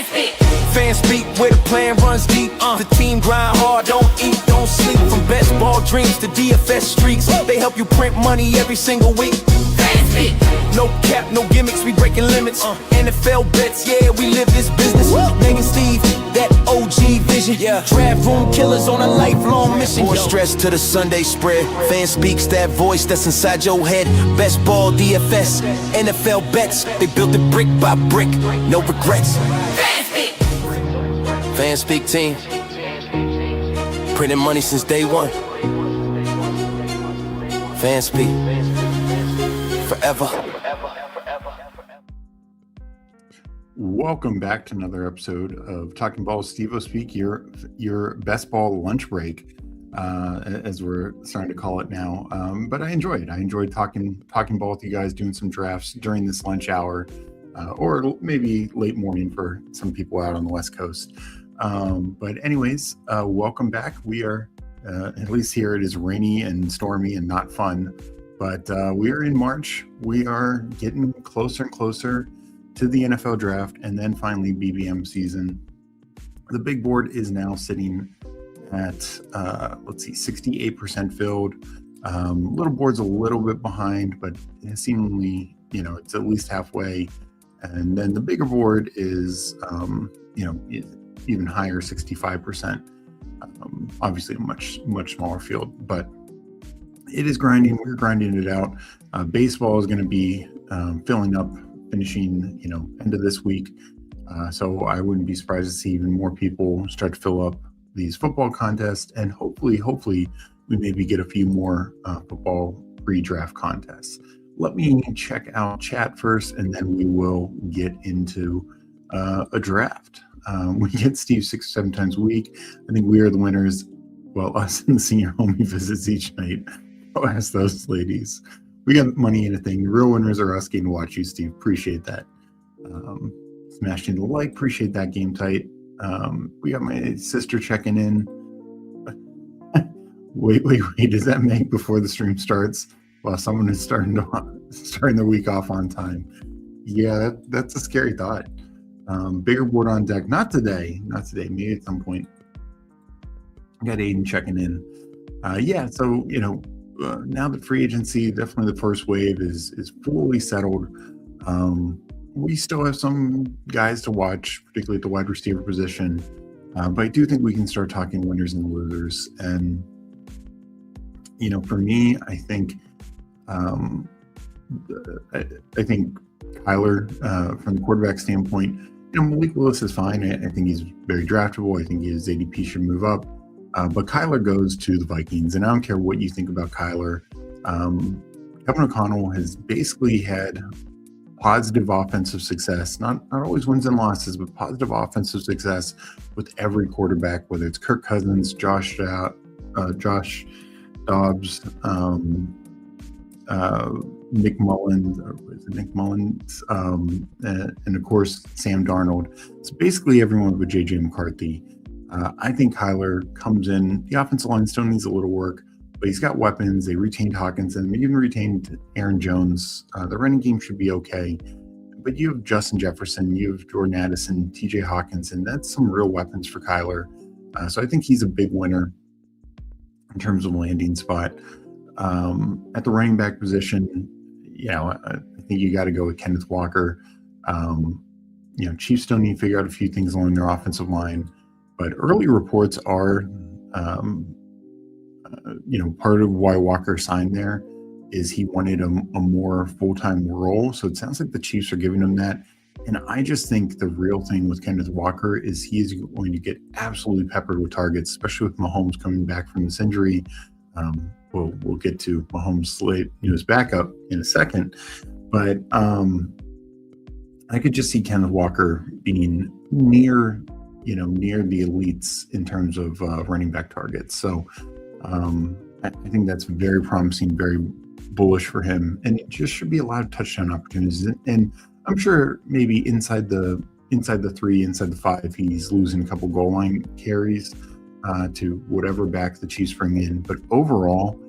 Fans speak where the plan runs deep. The team grind hard, don't eat, don't sleep. From best ball dreams to DFS streaks, they help you print money every single week. No cap, no gimmicks, we breaking limits. NFL bets, yeah, we live this business. Megan Steve, that OG vision. Draft room killers on a lifelong mission. More stress to the Sunday spread. Fan speaks, that voice that's inside your head. Best ball, DFS, NFL bets. They built it brick by brick, no regrets. Fan speak team, printing money since day one. Fan speak, forever. Welcome back to another episode of Talking Ball with Steve-O Speak, your best ball lunch break, as we're starting to call it now. But I enjoy it. I enjoyed talking ball with you guys, doing some drafts during this lunch hour, or maybe late morning for some people out on the West Coast. But anyways, welcome back. We are, at least here it is rainy and stormy and not fun, but we are in March. We are getting closer and closer to the NFL draft and then finally BBM season. The big board is now sitting at, 68% filled. Little board's a little bit behind, but seemingly, it's at least halfway. And then the bigger board is, even higher, 65%. Obviously a much smaller field, but it is grinding. We're grinding it out. Baseball is going to be filling up, finishing, end of this week. So I wouldn't be surprised to see even more people start to fill up these football contests, and hopefully we maybe get a few more football pre-draft contests. Let me check out chat first, and then we will get into a draft. We get Steve 6 or 7 times a week. I think we are the winners. Well, us and the senior homie visits each night. I'll ask those ladies. We got money in a thing. The real winners are us getting to watch you, Steve. Appreciate that. Smashing the like. Appreciate that, Game Tight. We got my sister checking in. Wait. Does that make before the stream starts? While someone is starting the week off on time. Yeah, that's a scary thought. Bigger board on deck. Not today. Maybe at some point. I got Aiden checking in. So, now that free agency, definitely the first wave is fully settled. We still have some guys to watch, particularly at the wide receiver position. But I do think we can start talking winners and losers. And, for me, I think Kyler, from the quarterback standpoint, Malik Willis is fine. I think he's very draftable. I think his ADP should move up. But Kyler goes to the Vikings, and I don't care what you think about Kyler. Kevin O'Connell has basically had positive offensive success, not always wins and losses, but positive offensive success with every quarterback, whether it's Kirk Cousins, Josh Dobbs, Nick Mullins, and of course Sam Darnold. So basically everyone but JJ McCarthy. I think Kyler comes in. The offensive line still needs a little work, but he's got weapons. They retained Hawkinson. They even retained Aaron Jones. The running game should be okay. But you have Justin Jefferson, you have Jordan Addison, TJ Hawkinson. That's some real weapons for Kyler. So I think he's a big winner in terms of landing spot. At the running back position, I think you got to go with Kenneth Walker. Chiefs still need to figure out a few things along their offensive line. But early reports are, part of why Walker signed there is he wanted a more full-time role. So it sounds like the Chiefs are giving him that. And I just think the real thing with Kenneth Walker is he's going to get absolutely peppered with targets, especially with Mahomes coming back from this injury. We'll get to Mahomes' late his backup in a second. But I could just see Kenneth Walker being near the elites in terms of running back targets. So I think that's very promising, very bullish for him, and it just should be a lot of touchdown opportunities. And I'm sure maybe inside the 3, inside the 5, he's losing a couple goal line carries to whatever back the Chiefs bring in. But overall,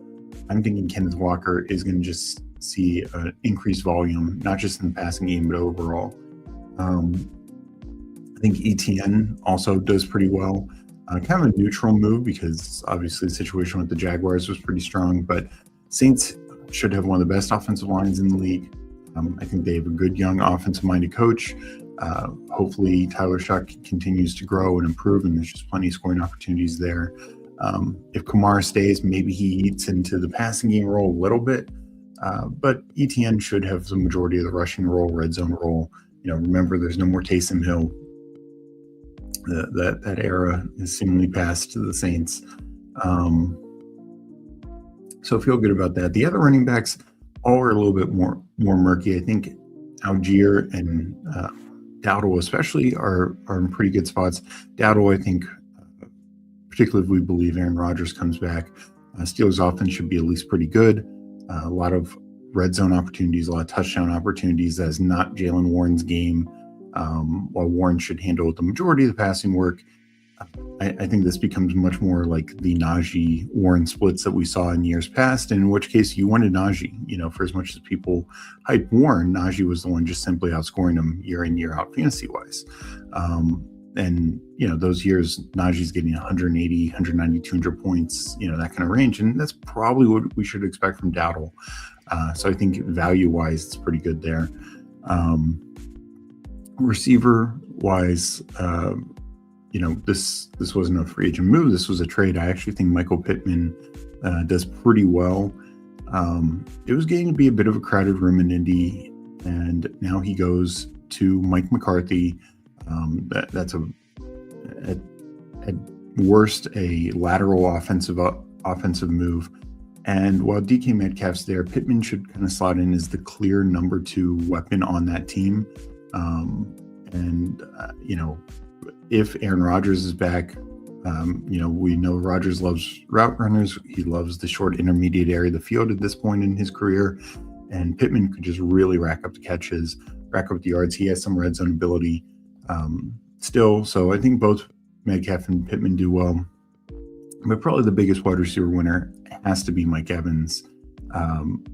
I'm thinking Kenneth Walker is going to just see an increased volume, not just in the passing game, but overall. I think ETN also does pretty well. Kind of a neutral move because obviously the situation with the Jaguars was pretty strong, but Saints should have one of the best offensive lines in the league. I think they have a good young offensive-minded coach. Hopefully Tyler Shock continues to grow and improve, and there's just plenty of scoring opportunities there. If Kamara stays, maybe he eats into the passing game role a little bit, but ETN should have the majority of the rushing role, red zone role. Remember, there's no more Taysom Hill. That era is seemingly past to the Saints. So feel good about that. The other running backs all are a little bit more murky. I think Algier and Dowdle especially are in pretty good spots. Dowdle, I think, particularly if we believe Aaron Rodgers comes back, Steelers offense should be at least pretty good. A lot of red zone opportunities, a lot of touchdown opportunities. That is not Jaylen Warren's game. While Warren should handle the majority of the passing work, I think this becomes much more like the Najee Warren splits that we saw in years past, and in which case you wanted Najee. For as much as people hype Warren, Najee was the one just simply outscoring him year in, year out fantasy wise. And those years Najee's getting 180, 190, 200 points, that kind of range, and that's probably what we should expect from Dowdle. So I think value wise it's pretty good there. Receiver wise, this wasn't a free agent move. This was a trade. I actually think Michael Pittman does pretty well. It was getting to be a bit of a crowded room in Indy, and now he goes to Mike McCarthy. That's at worst a lateral offensive move. And while DK Metcalf's there, Pittman should kind of slot in as the clear number 2 weapon on that team. If Aaron Rodgers is back, we know Rodgers loves route runners. He loves the short intermediate area of the field at this point in his career. And Pittman could just really rack up the catches, rack up the yards. He has some red zone ability still. So I think both Metcalf and Pittman do well. But probably the biggest wide receiver winner has to be Mike Evans.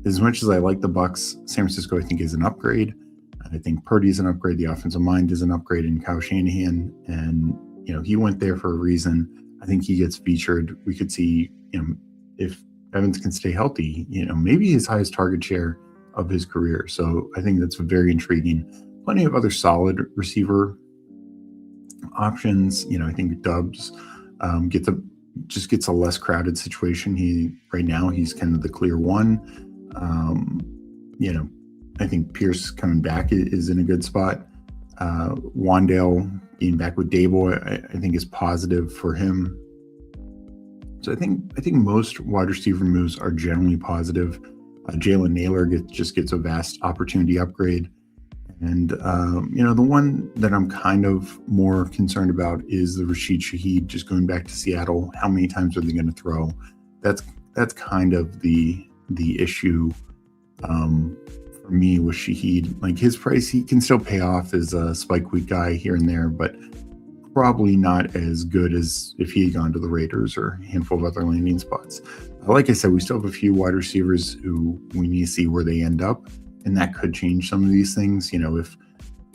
As much as I like the Bucs, San Francisco I think is an upgrade. I think Purdy is an upgrade. The offensive mind is an upgrade in Kyle Shanahan. And, he went there for a reason. I think he gets featured. We could see, if Evans can stay healthy, maybe his highest target share of his career. So I think that's very intriguing. Plenty of other solid receiver options. I think Dubs gets a less crowded situation. Right now he's kind of the clear one. I think Pierce coming back is in a good spot. Wandale being back with Dable, I think is positive for him. So I think most wide receiver moves are generally positive. Jalen Naylor just gets a vast opportunity upgrade. And, the one that I'm kind of more concerned about is the Rashid Shaheed just going back to Seattle. How many times are they going to throw? That's kind of the issue for me with Shaheed. Like his price, he can still pay off as a spike week guy here and there, but probably not as good as if he had gone to the Raiders or a handful of other landing spots. Like I said, we still have a few wide receivers who we need to see where they end up, and that could change some of these things.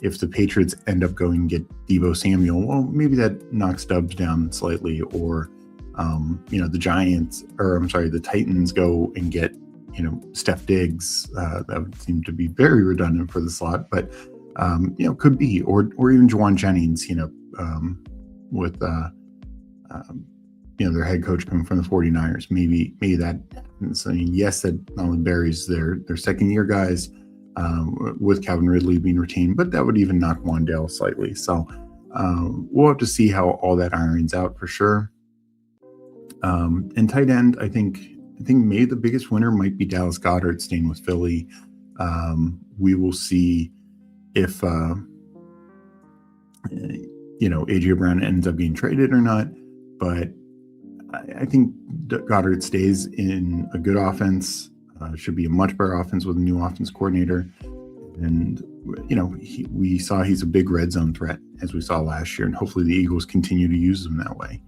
If the Patriots end up going and get Deebo Samuel, well, maybe that knocks Dubs down slightly, or the Titans go and get Steph Diggs. That would seem to be very redundant for the slot, but could be, or even Juwan Jennings, with their head coach coming from the 49ers. Maybe that happens. I mean, yes, that not only buries their second year guys with Calvin Ridley being retained, but that would even knock Wandale slightly. So we'll have to see how all that irons out for sure. And tight end, I think maybe the biggest winner might be Dallas Goedert staying with Philly. We will see if A.J. Brown ends up being traded or not, but I think Goddard stays in a good offense. Should be a much better offense with a new offense coordinator. And, we saw he's a big red zone threat, as we saw last year, and hopefully the Eagles continue to use him that way.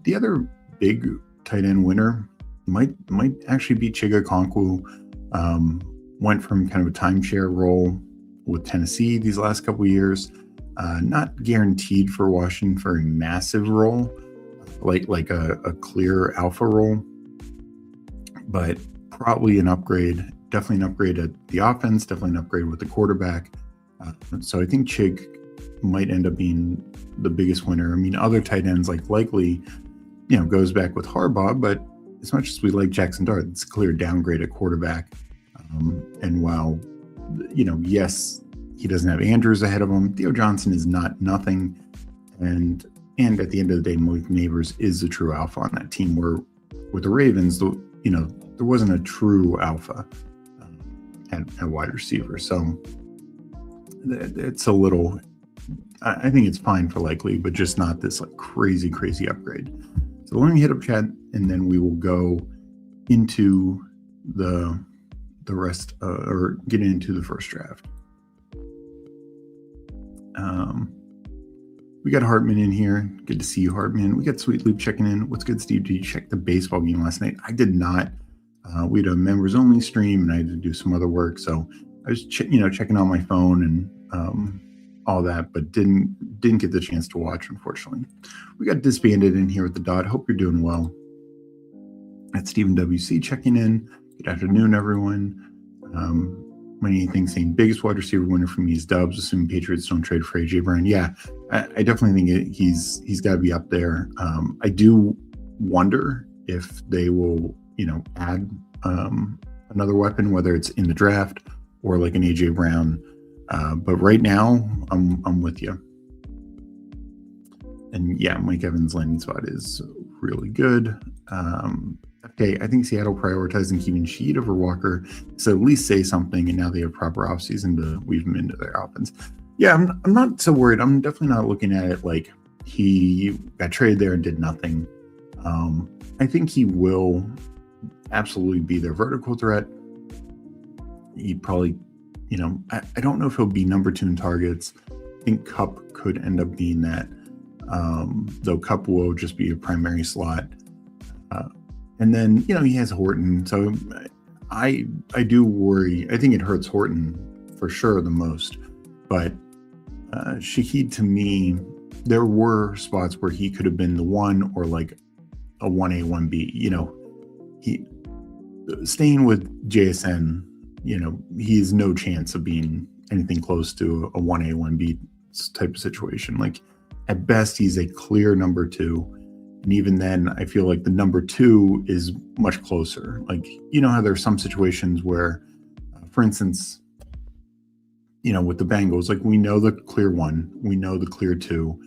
The other big tight end winner might actually be Chig Okonkwo. Went from kind of a timeshare role with Tennessee these last couple of years. Not guaranteed for Washington for a massive role, like a clear alpha role, but probably an upgrade. Definitely an upgrade at the offense. Definitely an upgrade with the quarterback. So I think Chig might end up being the biggest winner. I mean, other tight ends like likely, goes back with Harbaugh, but as much as we like Jackson Dart, it's a clear downgrade at quarterback. And while, yes, he doesn't have Andrews ahead of him, Theo Johnson is not nothing. And at the end of the day, Malik Neighbors is the true alpha on that team, where with the Ravens, there wasn't a true alpha at wide receiver. So it's a little, I think it's fine for likely, but just not this like crazy upgrade. So let me hit up chat, and then we will go into the rest, or get into the first draft. We got Hartman in here. Good to see you, Hartman. We got Sweet Loop checking in. What's good, Steve? Did you check the baseball game last night? I did not. We had a members only stream, and I had to do some other work, so I was checking on my phone and all that, but didn't get the chance to watch, unfortunately. We got Disbanded in here with the Dot. Hope you're doing well. That's Stephen WC checking in. Good afternoon, everyone. Many things saying biggest wide receiver winner for me is Dubs, assuming Patriots don't trade for AJ Brown. Yeah, I definitely think he's got to be up there. I do wonder if they will, add another weapon, whether it's in the draft or like an AJ Brown. But right now, I'm with you. And yeah, Mike Evans' landing spot is really good. Okay, I think Seattle prioritizing keeping Shaheed over Walker, so at least say something, and now they have proper offseason to weave him into their offense. Yeah, I'm not so worried. I'm definitely not looking at it like he got traded there and did nothing. I think he will absolutely be their vertical threat. He probably, I don't know if he'll be number 2 in targets. I think Kupp could end up being that, though Kupp will just be a primary slot. And then, he has Horton. So I do worry. I think it hurts Horton for sure the most. But Shaheed, to me, there were spots where he could have been the one, or like a 1A, 1B. He staying with JSN, he has no chance of being anything close to a 1A, 1B type of situation. Like at best, he's a clear number 2. And even then, I feel like the number 2 is much closer. Like, how there are some situations where, for instance, with the Bengals, like we know the clear 1, we know the clear 2,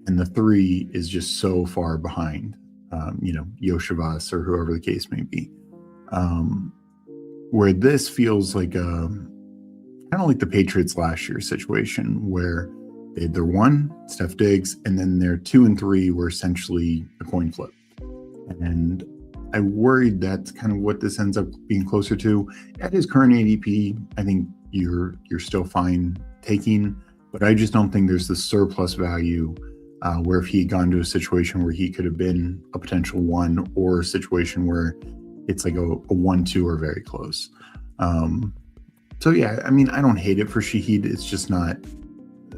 and the 3 is just so far behind, Yoshivas or whoever the case may be. Where this feels like kind of like the Patriots last year situation, where they had their 1, Steph Diggs, and then their 2 and 3 were essentially a coin flip. And I worried that's kind of what this ends up being closer to. At his current ADP, I think you're still fine taking, but I just don't think there's the surplus value where if he had gone to a situation where he could have been a potential 1, or a situation where it's like a 1-2 or very close. So yeah, I mean, I don't hate it for Shaheed. It's just not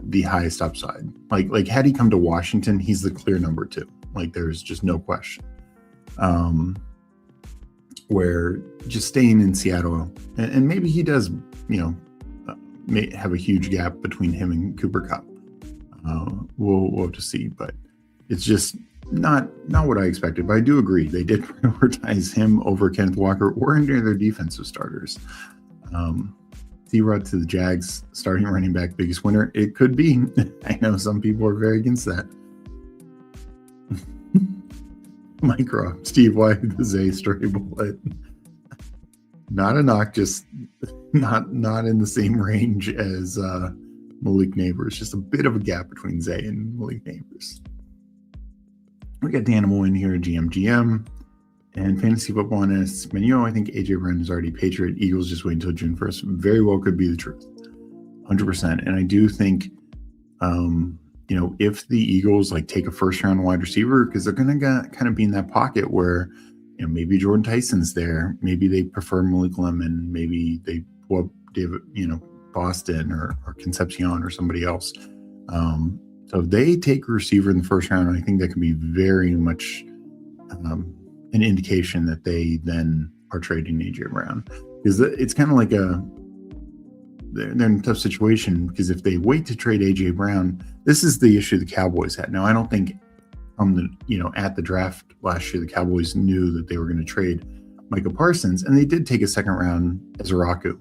the highest upside. Like had he come to Washington, he's the clear number 2. Like there's just no question. Where just staying in Seattle, and maybe he does, may have a huge gap between him and Cooper Kupp. We'll have to see, but it's just not what I expected. But I do agree they did prioritize him over Kenneth Walker or any of their defensive starters. T-Rod to the Jags, starting running back, biggest winner. It could be. I know some people are very against that. Micro, Steve, why the Zay stray bullet? Not a knock, just not in the same range as Malik Neighbors. Just a bit of a gap between Zay and Malik Neighbors. We got Danimal in here, GM. And Fantasy Football Analysts, I think AJ Brown is already Patriot. Eagles just wait until June 1st. Very well could be the truth. 100%. And I do think, if the Eagles like take a first round wide receiver, because they're going to kind of be in that pocket where, maybe Jordan Tyson's there. Maybe they prefer Malik Lemon. Maybe they pull up David, Boston or Concepcion or somebody else. So if they take a receiver in the first round, I think that can be very much an indication that they then are trading AJ Brown, because it's kind of like they're in a tough situation, because if they wait to trade AJ Brown, this is the issue the Cowboys had. Now, I don't think at the draft last year, the Cowboys knew that they were going to trade Micah Parsons, and they did take a second round Ezraku.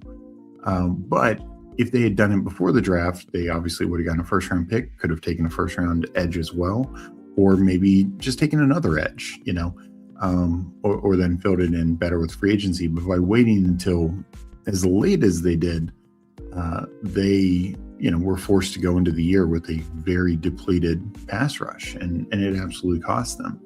But if they had done it before the draft, they obviously would have gotten a first round pick, could have taken a first round edge as well, or maybe just taken another edge, or then filled it in better with free agency. But by waiting until as late as they did, they were forced to go into the year with a very depleted pass rush, and it absolutely cost them.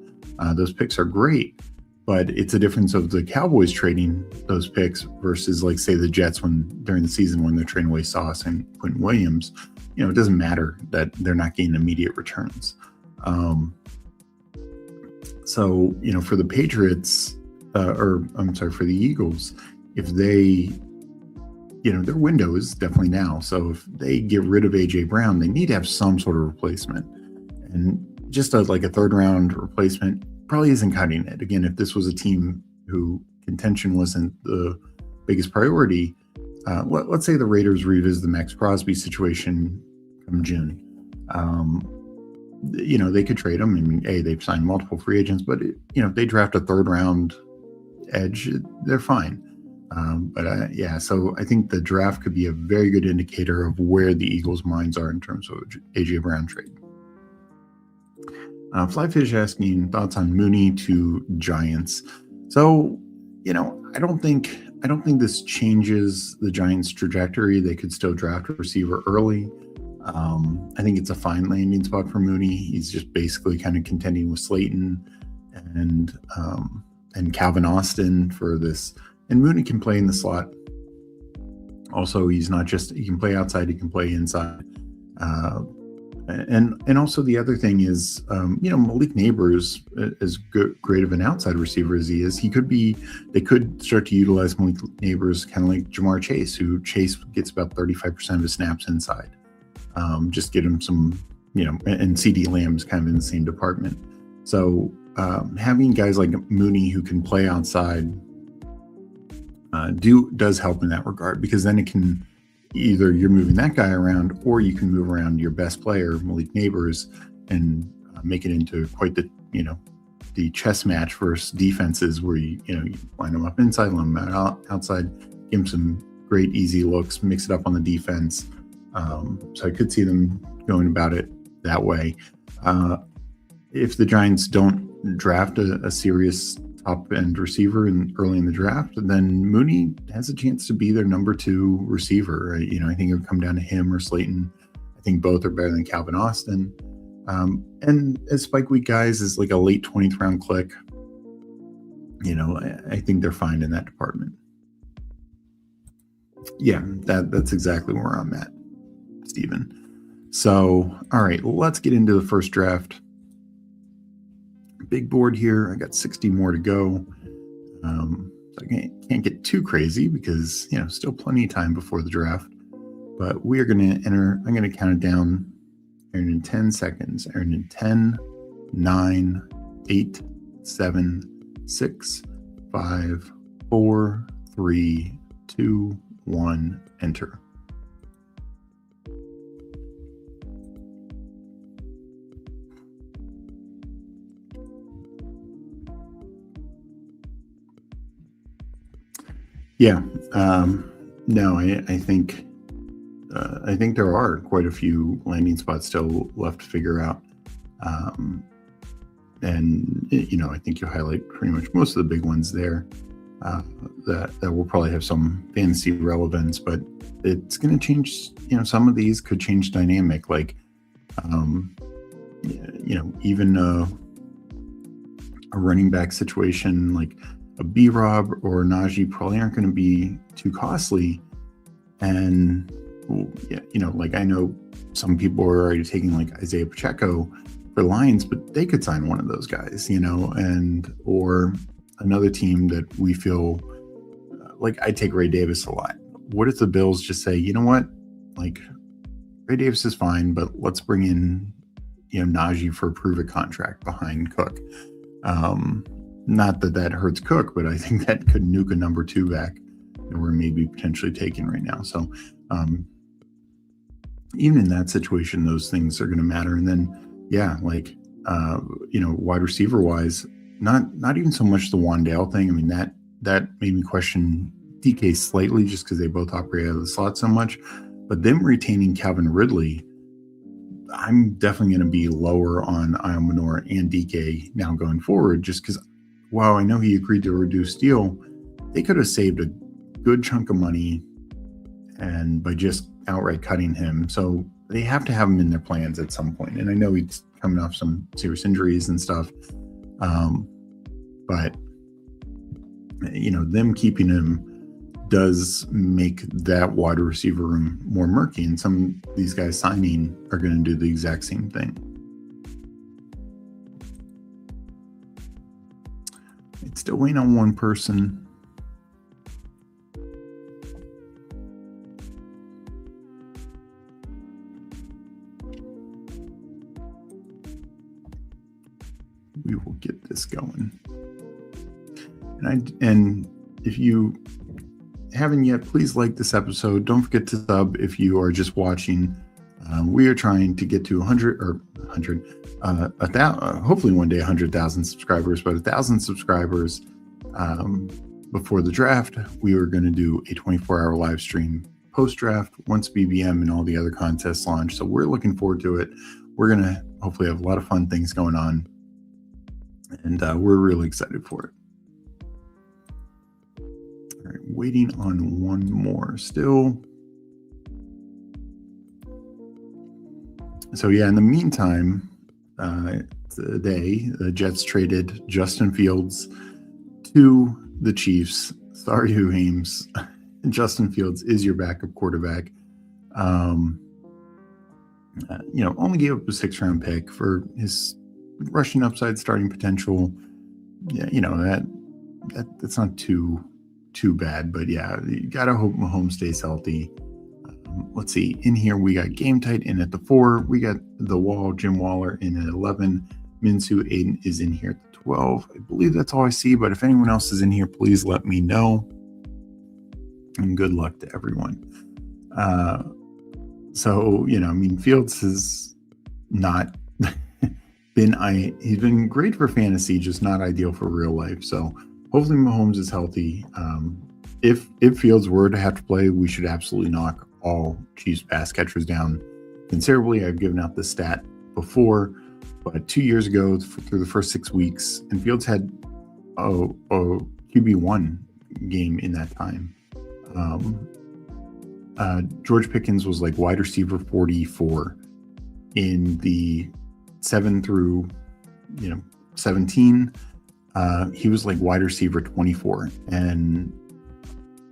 Those picks are great, but it's a difference of the Cowboys trading those picks versus, like, say, the Jets during the season when they're trading away Sauce and Quentin Williams. It doesn't matter that they're not getting immediate returns. So for the Patriots, for the Eagles, if they, their window is definitely now. So if they get rid of AJ Brown, they need to have some sort of replacement, and just like a third round replacement probably isn't cutting it. Again, if this was a team who contention wasn't the biggest priority, let's say the Raiders revisit the Max Crosby situation come June. They could trade him. I mean, they've signed multiple free agents, but if they draft a third round edge, they're fine. So I think the draft could be a very good indicator of where the Eagles' minds are in terms of AJ Brown trade. Flyfish asking thoughts on Mooney to Giants. So, I don't think this changes the Giants' trajectory. They could still draft a receiver early. I think it's a fine landing spot for Mooney. He's just basically kind of contending with Slayton and Calvin Austin for this. And Mooney can play in the slot. Also, he can play outside, he can play inside. And also the other thing is, Malik Neighbors, as great of an outside receiver as he is, they could start to utilize Malik Neighbors kind of like Jamar Chase, who Chase gets about 35% of his snaps inside. Just get him some, and CeeDee Lamb's kind of in the same department. So having guys like Mooney who can play outside does help in that regard, because then it can either you're moving that guy around, or you can move around your best player, Malik Neighbors, and make it into quite the chess match versus defenses where you line them up inside, line them out outside, give them some great easy looks, mix it up on the defense. So I could see them going about it that way. If the Giants don't draft a serious top-end receiver early in the draft, then Mooney has a chance to be their number 2 receiver. I think it would come down to him or Slayton. I think both are better than Calvin Austin. And as Spike Week guys is like a late 20th round click, I think they're fine in that department. Yeah, that's exactly where I'm at, Steven. So, all right, let's get into the first draft. Big board here. I got 60 more to go. So I can't get too crazy because, still plenty of time before the draft. But we are going to enter. I'm going to count it down. Aaron in 10 seconds. Aaron in 10, 9, 8, 7, 6, 5, 4, 3, 2, 1. Enter. Yeah. No, I think there are quite a few landing spots still left to figure out. And I think you highlight pretty much most of the big ones there. That will probably have some fantasy relevance, but it's going to change. Some of these could change dynamic, like even a running back situation like a B-Rob or Najee probably aren't going to be too costly. And, I know some people are already taking like Isaiah Pacheco for Lions, but they could sign one of those guys, or another team that we feel like I'd take Ray Davis a lot. What if the Bills just say, you know what, like Ray Davis is fine, but let's bring in, Najee for a prove-it contract behind Cook. Not that hurts Cook, but I think that could nuke a number 2 back that we're maybe potentially taking right now. So even in that situation, those things are going to matter. And then, wide receiver wise, not even so much the Wandale thing. I mean, that made me question DK slightly just because they both operate out of the slot so much. But them retaining Calvin Ridley, I'm definitely going to be lower on Iomanor and DK now going forward, just because while I know he agreed to a reduced deal, they could have saved a good chunk of money and by just outright cutting him. So they have to have him in their plans at some point. And I know he's coming off some serious injuries and stuff. But them keeping him does make that wide receiver room more murky. And some of these guys signing are going to do the exact same thing. It's still waiting on one person. We will get this going. And if you haven't yet, please like this episode. Don't forget to sub if you are just watching. We are trying to get to 1,000, hopefully one day 100,000 subscribers, but 1,000 subscribers before the draft. We are going to do a 24-hour live stream post-draft once BBM and all the other contests launch. So we're looking forward to it. We're going to hopefully have a lot of fun things going on, and we're really excited for it. All right, waiting on one more still. So yeah, in the meantime, today the Jets traded Justin Fields to the Chiefs. Sorry, Hoohames. Justin Fields is your backup quarterback. Only gave up a 6th-round pick for his rushing upside, starting potential. Yeah, that's not too bad, but yeah, you gotta hope Mahomes stays healthy. Let's see, in here we got Game Tight in at the 4, we got the Wall, Jim Waller in at 11, Minsu Aiden is in here at the 12. I believe that's all I see, but if anyone else is in here, please let me know, and good luck to everyone. Fields has not he's been great for fantasy, just not ideal for real life. So hopefully Mahomes is healthy. If Fields were to have to play, we should absolutely knock all Chiefs pass catchers down considerably. I've given out this stat before, but 2 years ago, through the first 6 weeks, and Fields had a QB1 game in that time. George Pickens was like wide receiver 44 in the 7 through 17. He was like wide receiver 24, and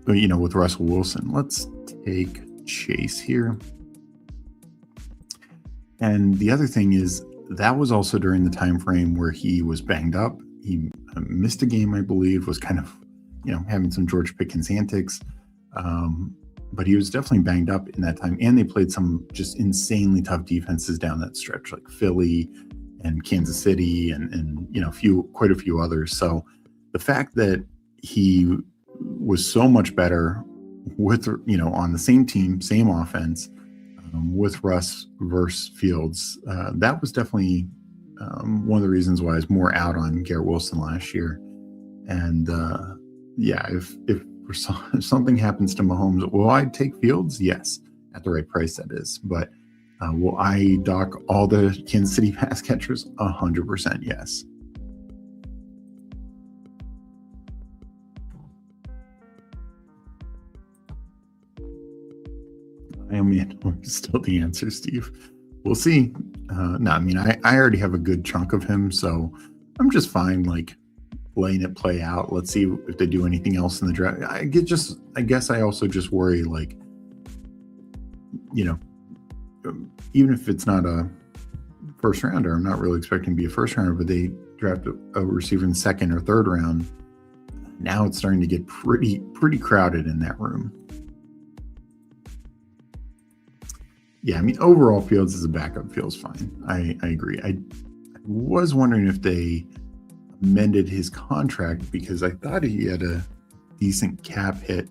with Russell Wilson. Let's take Chase here. And the other thing is that was also during the time frame where he was banged up. He missed a game, I believe, was kind of having some George Pickens antics, but he was definitely banged up in that time. And they played some just insanely tough defenses down that stretch, like Philly and Kansas City and quite a few others. So the fact that he was so much better with on the same team, same offense, with Russ versus Fields, that was definitely one of the reasons why I was more out on Garrett Wilson last year. And if something happens to Mahomes, will I take Fields? Yes, at the right price, that is. But will I dock all the Kansas City pass catchers? 100% yes. I mean, still the answer, Steve. We'll see. I already have a good chunk of him, so I'm just fine, letting it play out. Let's see if they do anything else in the draft. I guess I also just worry, even if it's not a first rounder, I'm not really expecting to be a first rounder, but they draft a receiver in the 2nd or 3rd round. Now it's starting to get pretty crowded in that room. yeah, I mean, overall Fields as a backup feels fine. I agree. I was wondering if they amended his contract because I thought he had a decent cap hit.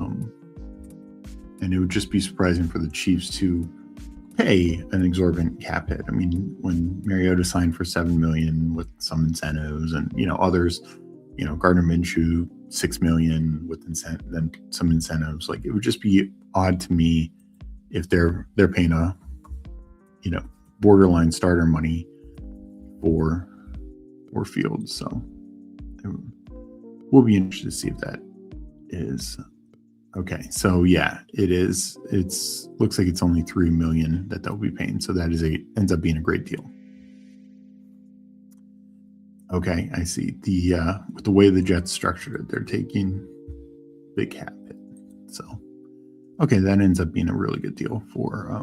And it would just be surprising for the Chiefs to pay an exorbitant cap hit. I mean, when Mariota signed for $7 million with some incentives, and others, Gardner Minshew $6 million with then some incentives, like it would just be odd to me if they're paying a borderline starter money for Fields. So we'll be interested to see if that is okay. So yeah, it is. Looks like it's only $3 million that they'll be paying. So that ends up being a great deal. Okay, I see. With the way the Jets structured it, they're taking big cap hit. So okay, that ends up being a really good deal for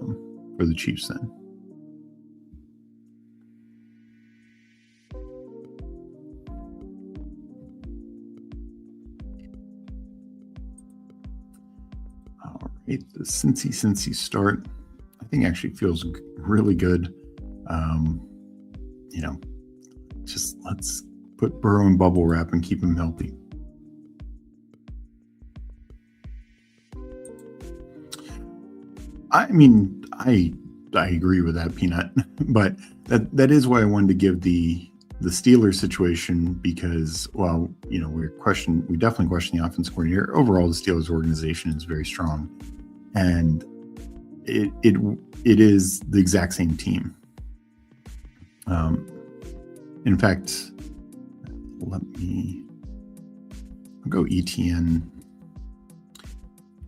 the Chiefs then. The Cincy start, I think, actually feels really good. Just let's put Burrow in bubble wrap and keep him healthy. I mean, I agree with that, Peanut, but that is why I wanted to give the Steelers situation, because we definitely question the offense coordinator. Overall, the Steelers organization is very strong, and it is the exact same team. In fact, I'll go ETN.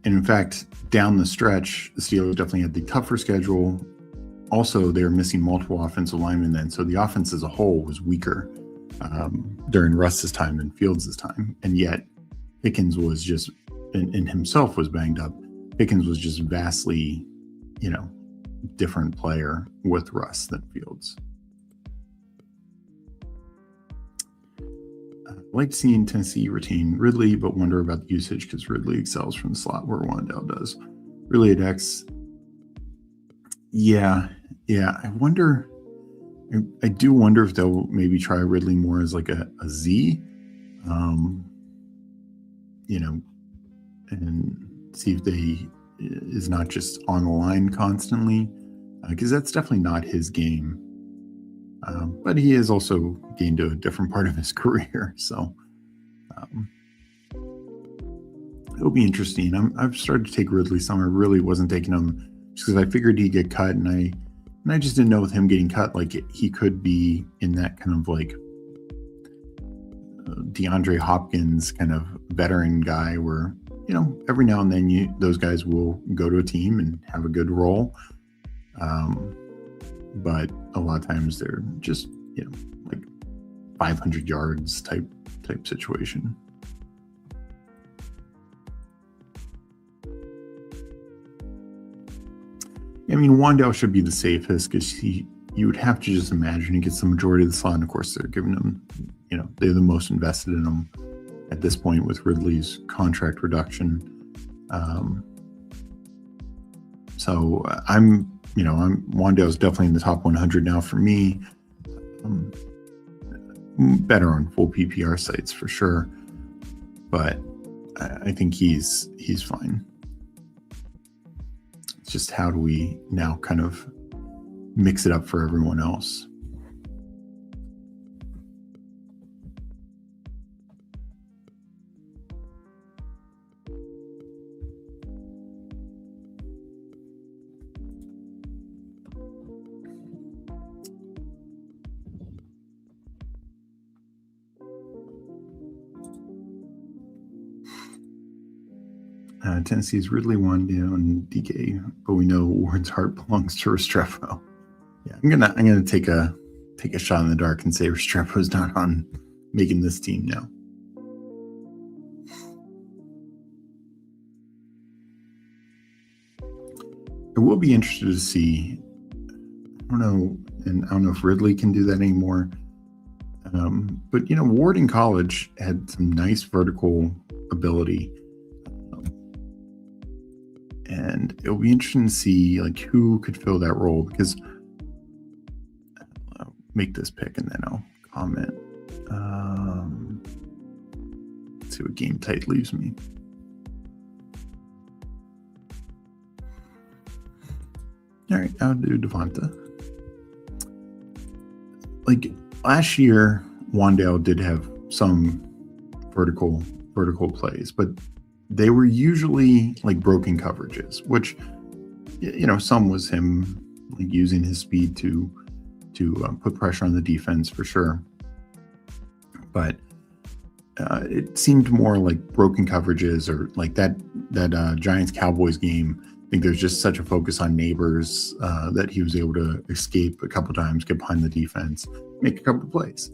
And in fact, down the stretch, the Steelers definitely had the tougher schedule. Also, they were missing multiple offensive linemen then, so the offense as a whole was weaker during Russ's time than Fields' time. And yet, Pickens was just, and himself was banged up. Pickens was just vastly, different player with Russ than Fields. I like seeing Tennessee retain Ridley, but wonder about the usage because Ridley excels from the slot where Wandale does. Ridley at X. Yeah. I wonder. I do wonder if they'll maybe try Ridley more as like a Z, and see if they is not just on the line constantly, because that's definitely not his game. But he has also gained a different part of his career, so it'll be interesting. I've started to take Ridley some. I really wasn't taking him just because I figured he'd get cut, and I just didn't know with him getting cut, like he could be in that kind of like DeAndre Hopkins kind of veteran guy where every now and then those guys will go to a team and have a good role. But a lot of times they're just, like 500 yards type situation. I mean, Wandale should be the safest because you would have to just imagine he gets the majority of the slot. And of course, they're giving him, they're the most invested in him at this point with Ridley's contract reduction. So Wandale's definitely in the top 100 now for me. Better on full PPR sites for sure, but I think he's fine. It's just how do we now kind of mix it up for everyone else? Tennessee's Ridley, Wandale, and DK, but we know Ward's heart belongs to Restrepo. Yeah, I'm gonna take a shot in the dark and say Restrepo's not on making this team now. I will be interested to see. I don't know if Ridley can do that anymore. But Ward in college had some nice vertical ability. And it'll be interesting to see like who could fill that role, because I'll make this pick and then I'll comment. Let's see what game tight leaves me. All right, I'll do Devonta. Like last year, Wan'Dale did have some vertical plays, but they were usually like broken coverages, which, you know, some was him like using his speed to put pressure on the defense for sure. But it seemed more like broken coverages, or like that Giants Cowboys game. I think there's just such a focus on Neighbors that he was able to escape a couple times, get behind the defense, make a couple plays.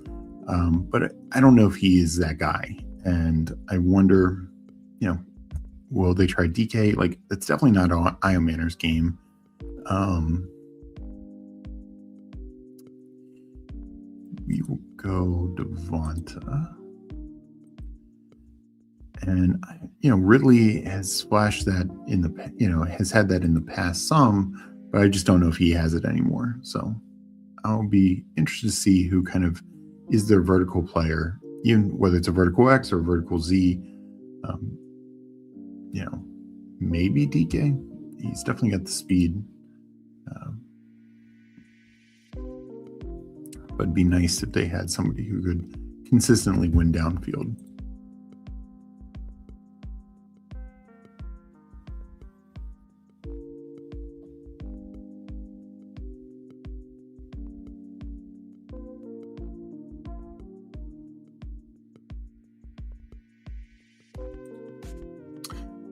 But I don't know if he is that guy. And I wonder, you know, will they try DK? Like, it's definitely not an Io Manners game. We will go Devonta. And, you know, Ridley has flashed that in the, you know, has had that in the past some, but I just don't know if he has it anymore. So I'll be interested to see who kind of is their vertical player, even whether it's a vertical X or a vertical Z. You know, maybe DK. He's definitely got the speed. But it'd be nice if they had somebody who could consistently win downfield.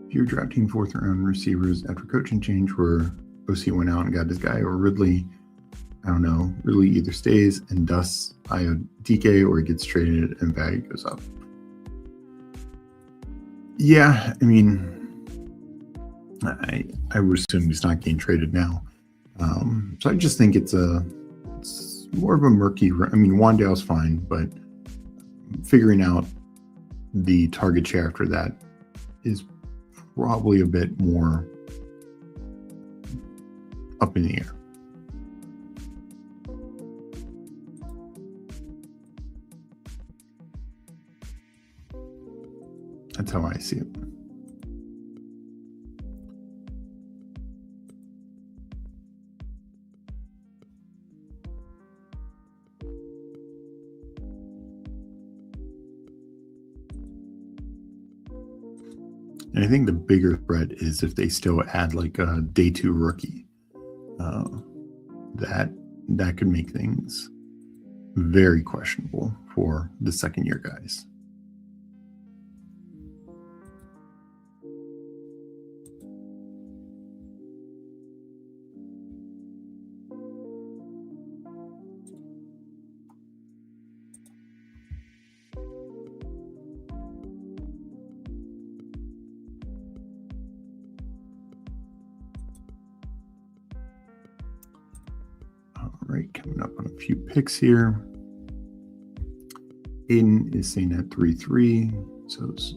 If you're drafting fourth round receivers after coaching change where OC went out and got his guy, or Ridley, I don't know, Ridley either stays and dusts IO DK, or he gets traded and value goes up. Yeah, I mean, I would assume he's not getting traded now. So I just think it's more of a murky. I mean, Wan'Dale's fine, but figuring out the target share after that is probably a bit more up in the air. That's how I see it. And I think the bigger threat is if they still add like a day two rookie. That could make things very questionable for the second year guys. Right, coming up on a few picks here. Aiden is saying at 3-3, so it's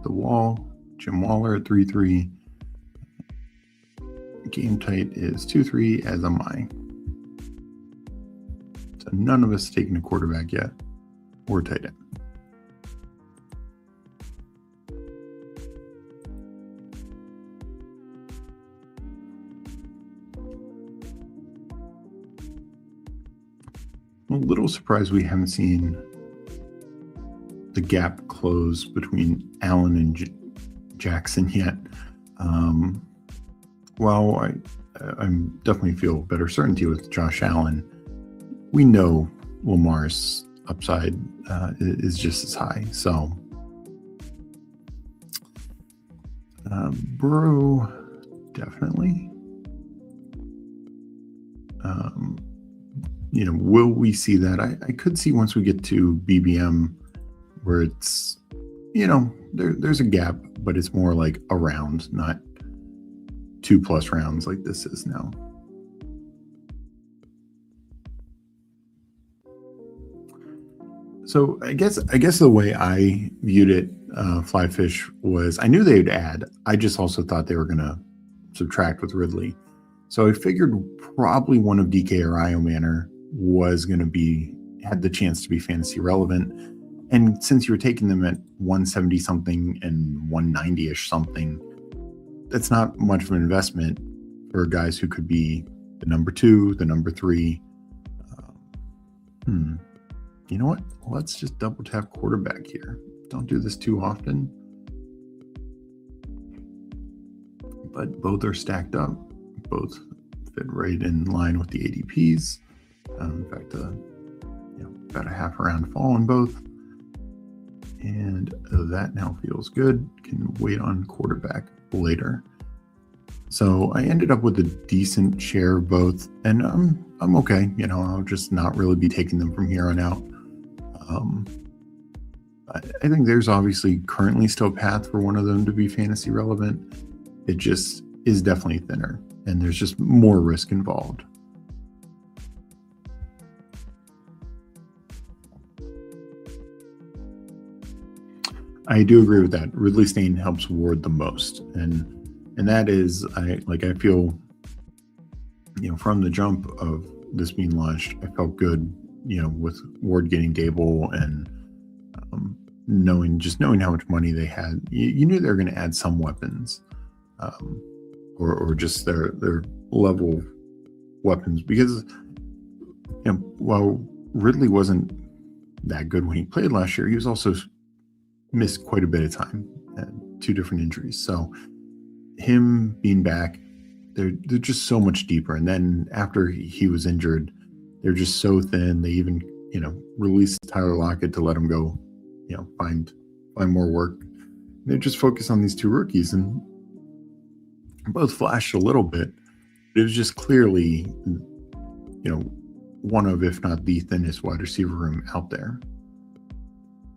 the wall. Jim Waller at 3-3. Game tight is 2-3, as am I. So none of us taking a quarterback yet, or tight end. I'm a little surprised we haven't seen the gap close between Allen and Jackson yet. Well, I definitely feel better certainty with Josh Allen. We know Lamar's upside is just as high. So, Burrow, definitely. You know, will we see that? I could see once we get to BBM where it's, you know, there's a gap, but it's more like a round, not 2+ rounds like this is now. So I guess the way I viewed it, Flyfish, was I knew they would add. I just also thought they were gonna subtract with Ridley. So I figured probably one of DK or Io Manor was going to had the chance to be fantasy relevant. And since you were taking them at 170 something and 190-ish something, that's not much of an investment for guys who could be the number 2, the number 3. You know what? Let's just double tap quarterback here. Don't do this too often. But both are stacked up. Both fit right in line with the ADPs. In fact, about a half a round fall in both. And that now feels good. Can wait on quarterback later. So I ended up with a decent share of both, and I'm okay. I'll just not really be taking them from here on out. I think there's obviously currently still a path for one of them to be fantasy relevant. It just is definitely thinner, and there's just more risk involved. I do agree with that. Ridley Stain helps Ward the most, and that is, I feel, from the jump of this being launched, I felt good, with Ward getting Dable and knowing how much money they had. You knew they were going to add some weapons, or just their level of weapons, because while Ridley wasn't that good when he played last year, he was also missed quite a bit of time, 2 different injuries. So him being back, they're just so much deeper. And then after he was injured, they're just so thin. They even released Tyler Lockett to let him go, find more work. They just focused on these 2 rookies, and both flashed a little bit. But it was just clearly, one of, if not the thinnest wide receiver room out there.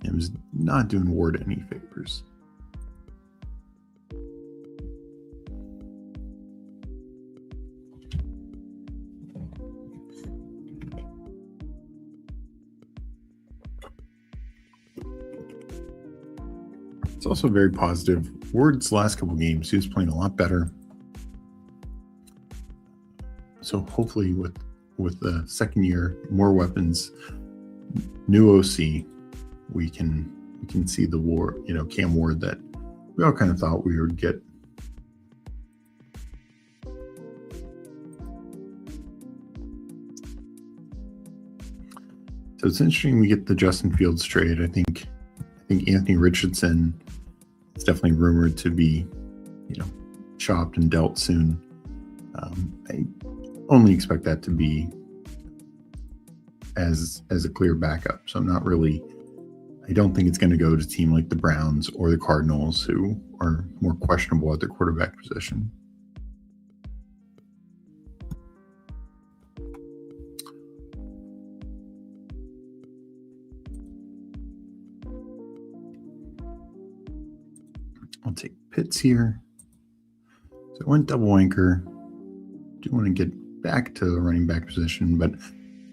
It was not doing Ward any favors. It's also very positive. Ward's last couple games, he was playing a lot better. So hopefully with the second year, more weapons, new OC, we can see the Ward, Cam Ward that we all kind of thought we would get. So it's interesting we get the Justin Fields trade. I think Anthony Richardson is definitely rumored to be, chopped and dealt soon. I only expect that to be as a clear backup. So I don't think it's going to go to a team like the Browns or the Cardinals, who are more questionable at their quarterback position. I'll take Pitts here. So I went double anchor. Do want to get back to the running back position, but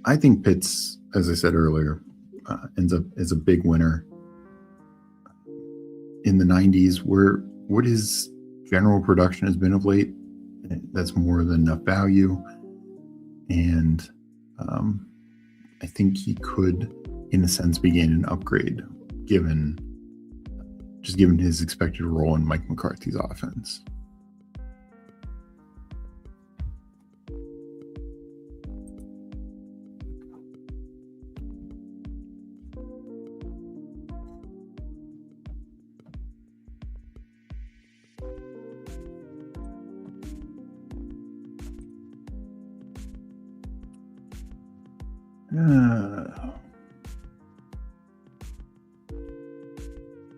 I think Pitts, as I said earlier, ends up as a big winner in the 90s, where what his general production has been of late. That's more than enough value, and I think he could, in a sense, begin an upgrade given his expected role in Mike McCarthy's offense.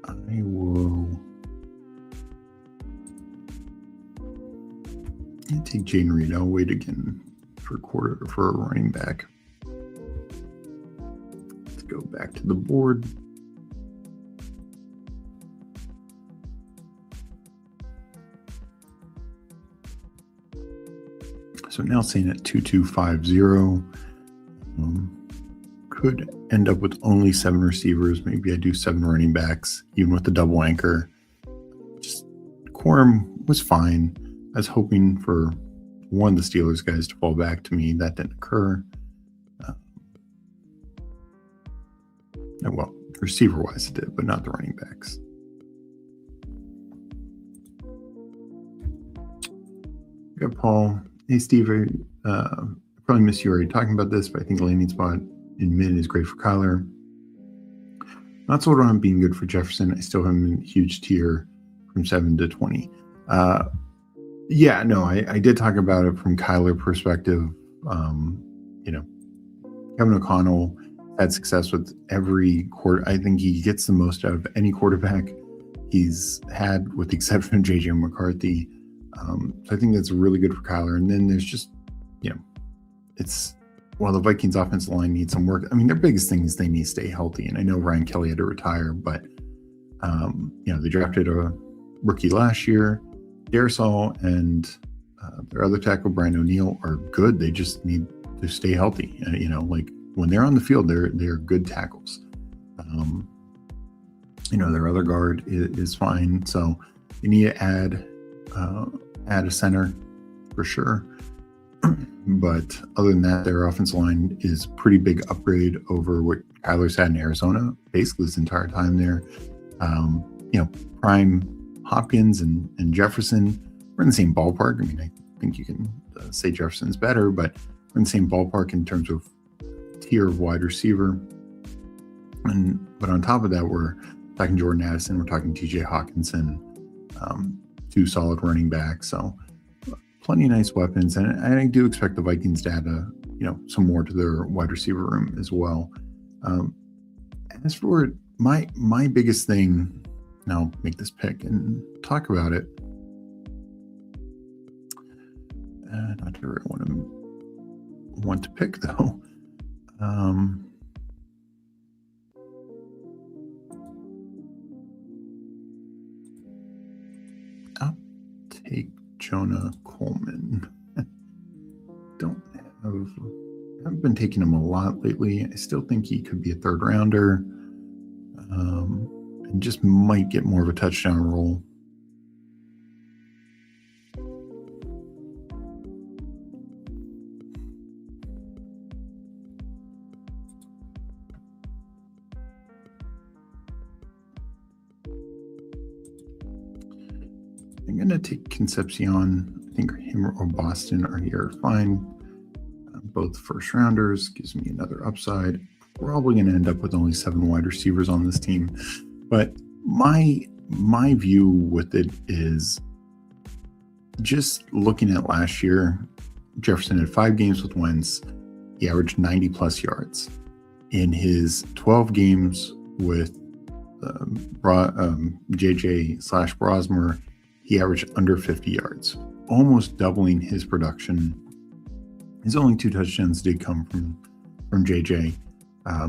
I will take Jane Reed. I'll wait again for a running back. Let's go back to the board. So now staying at 2250. Could end up with only 7 receivers. Maybe I do 7 running backs, even with the double anchor. Just Quorum was fine. I was hoping for one of the Steelers guys to fall back to me. That didn't occur. Well, receiver-wise it did, but not the running backs. We got Paul. Hey, Steve, I probably missed you already talking about this, but I think landing spot in mid is great for Kyler. Not sold on being good for Jefferson. I still have him in huge tier from 7 to 20. Yeah, no, I did talk about it from Kyler perspective. Kevin O'Connell had success with every quarter. I think he gets the most out of any quarterback he's had, with the exception of JJ McCarthy. So I think that's really good for Kyler. And then there's just, it's, while the Vikings offensive line needs some work. I mean, their biggest thing is they need to stay healthy. And I know Ryan Kelly had to retire, but, they drafted a rookie last year. Darisol and their other tackle, Brian O'Neill, are good. They just need to stay healthy. When they're on the field, they're good tackles. Their other guard is fine. So you need to add a center for sure. But other than that, their offensive line is pretty big upgrade over what Kyler's had in Arizona, basically this entire time there. Prime Hopkins and Jefferson, we're in the same ballpark. I mean, I think you can say Jefferson's better, but we're in the same ballpark in terms of tier of wide receiver. But on top of that, we're talking Jordan Addison, we're talking TJ Hawkinson, two solid running backs. So plenty of nice weapons. And I do expect the Vikings to add some more to their wide receiver room as well. As for my biggest thing, and I'll make this pick and talk about it. Not sure what I want to pick though. I'll take Jonah Coleman. Haven't been taking him a lot lately. I still think he could be a third rounder. And just might get more of a touchdown role. I'm going to take Concepcion. I think him or Boston are here fine. Both first rounders. Gives me another upside. Probably going to end up with only 7 wide receivers on this team. But my view with it is just looking at last year, Jefferson had 5 games with Wentz. He averaged 90 plus yards. In his 12 games with JJ/Brosmer, he averaged under 50 yards, almost doubling his production. His only 2 touchdowns did come from JJ.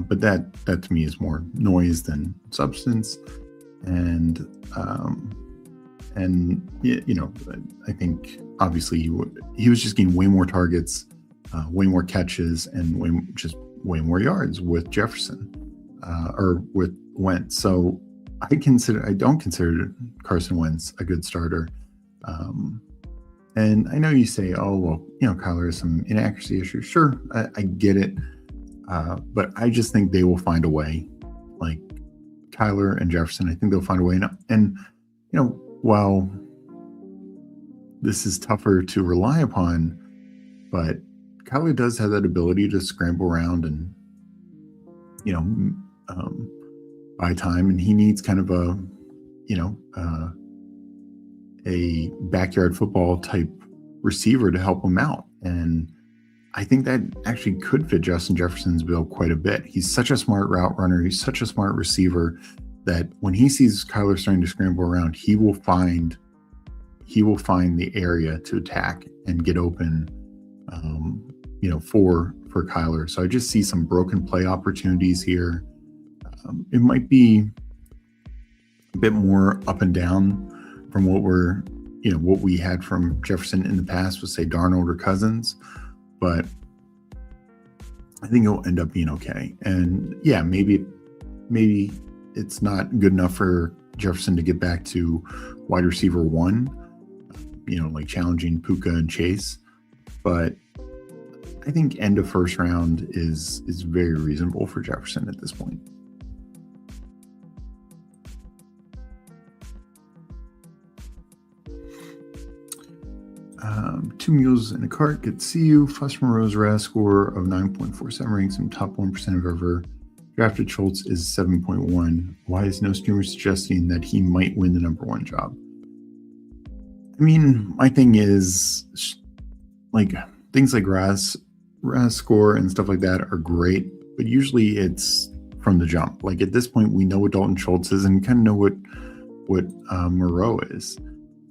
But that to me is more noise than substance, and I think obviously he was just getting way more targets, way more catches, and way more yards with Jefferson or with Wentz. So I don't consider Carson Wentz a good starter. And I know you say, oh well, Kyler has some inaccuracy issues. Sure, I get it. But I just think they will find a way, like Kyler and Jefferson. I think they'll find a way. And while this is tougher to rely upon, but Kyler does have that ability to scramble around and, buy time. And he needs kind of a backyard football type receiver to help him out. And I think that actually could fit Justin Jefferson's bill quite a bit. He's such a smart route runner. He's such a smart receiver that when he sees Kyler starting to scramble around, he will find the area to attack and get open, for Kyler. So I just see some broken play opportunities here. It might be a bit more up and down from what we had from Jefferson in the past with, say, Darnold or Cousins. But I think it'll end up being okay. And yeah, maybe it's not good enough for Jefferson to get back to wide receiver 1. like challenging Puka and Chase. But I think end of first round is very reasonable for Jefferson at this point. Two Mules in a Cart get CU. Fuss Moreau's RAS score of 9.47 ranks him top 1% of ever drafted. Schultz is 7.1. Why is no streamer suggesting that he might win the number one job? I mean, my thing is, like, things like RAS score and stuff like that are great, but usually it's from the jump. Like, at this point, we know what Dalton Schultz is and kind of know what Moreau is.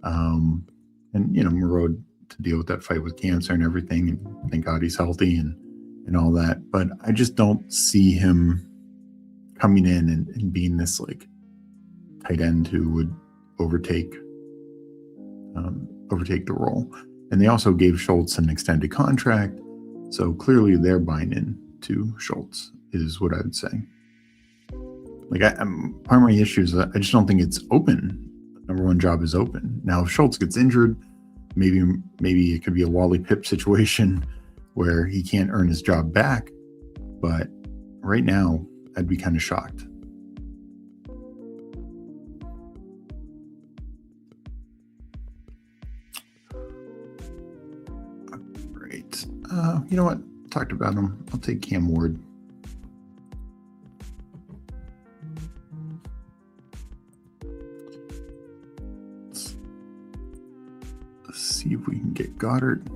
And Moreau to deal with that fight with cancer and everything, and thank God he's healthy and all that. But I just don't see him coming in and being this like tight end who would overtake the role. And they also gave Schultz an extended contract, so clearly they're buying in to Schultz, is what I would say. Like, part of my issue is that I just don't think it's open. The number one job is open. Now, if Schultz gets injured, maybe it could be a Wally Pipp situation where he can't earn his job back. But right now, I'd be kind of shocked. Great. You know what? Talked about him. I'll take Cam Ward. Let's see if we can get Goedert.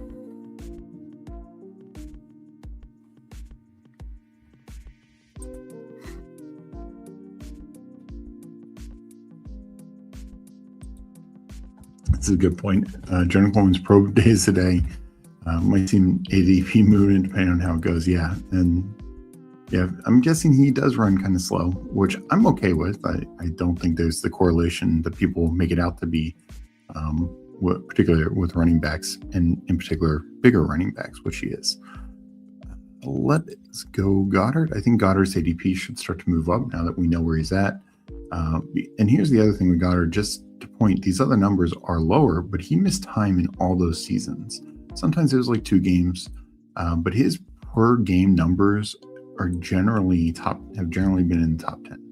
That's a good point. Jonah Coleman's probe days today might seem ADP moving depending on how it goes. Yeah. And yeah, I'm guessing he does run kind of slow, which I'm okay with. I don't think there's the correlation that people make it out to be, particularly with running backs, and in particular, bigger running backs, which he is. Let's go Goedert. I think Goedert's ADP should start to move up now that we know where he's at. And here's the other thing with Goedert, just to point, these other numbers are lower, but he missed time in all those seasons. Sometimes it was like 2 games, but his per game numbers are have generally been in the top 10.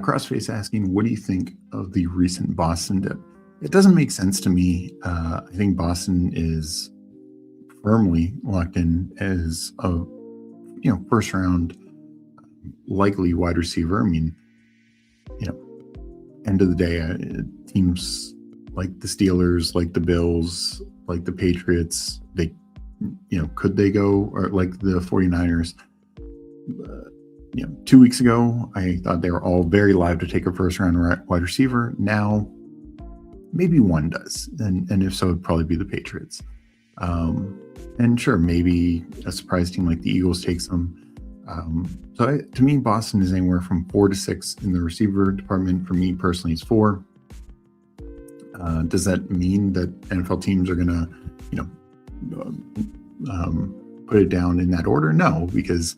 Crossface asking, what do you think of the recent Boston dip? It doesn't make sense to me. I think Boston is firmly locked in as a first round likely wide receiver. I mean, end of the day, teams like the Steelers, like the Bills, like the Patriots, they could they go, or like the 49ers, 2 weeks ago, I thought they were all very live to take a first round wide receiver. Now, maybe one does. And if so, it'd probably be the Patriots. And sure, maybe a surprise team like the Eagles takes them. To me, Boston is anywhere from 4 to 6 in the receiver department. For me personally, it's 4. Does that mean that NFL teams are going to, put it down in that order? No, because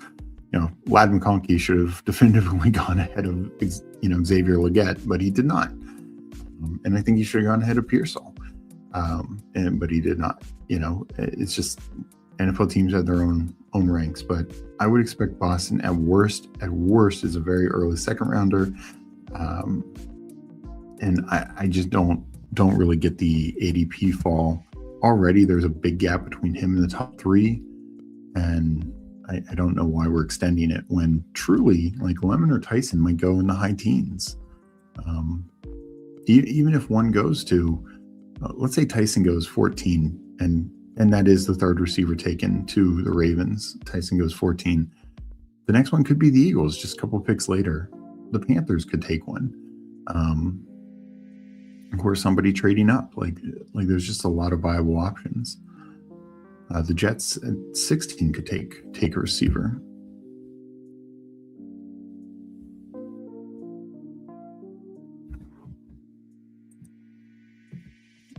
Lad McConkey should have definitively gone ahead of Xavier Legette, but he did not. And I think he should have gone ahead of Pearsall, but he did not. It's just NFL teams have their own ranks, but I would expect Boston at worst is a very early second rounder, and I just don't really get the ADP fall. Already there's a big gap between him and the top 3, and I don't know why we're extending it when truly, like, Lemon or Tyson might go in the high teens. Even if one goes to, let's say Tyson goes 14, and that is the third receiver taken to the Ravens. Tyson goes 14. The next one could be the Eagles, just a couple of picks later. The Panthers could take one. Of course, somebody trading up. Like there's just a lot of viable options. The Jets at 16 could take a receiver.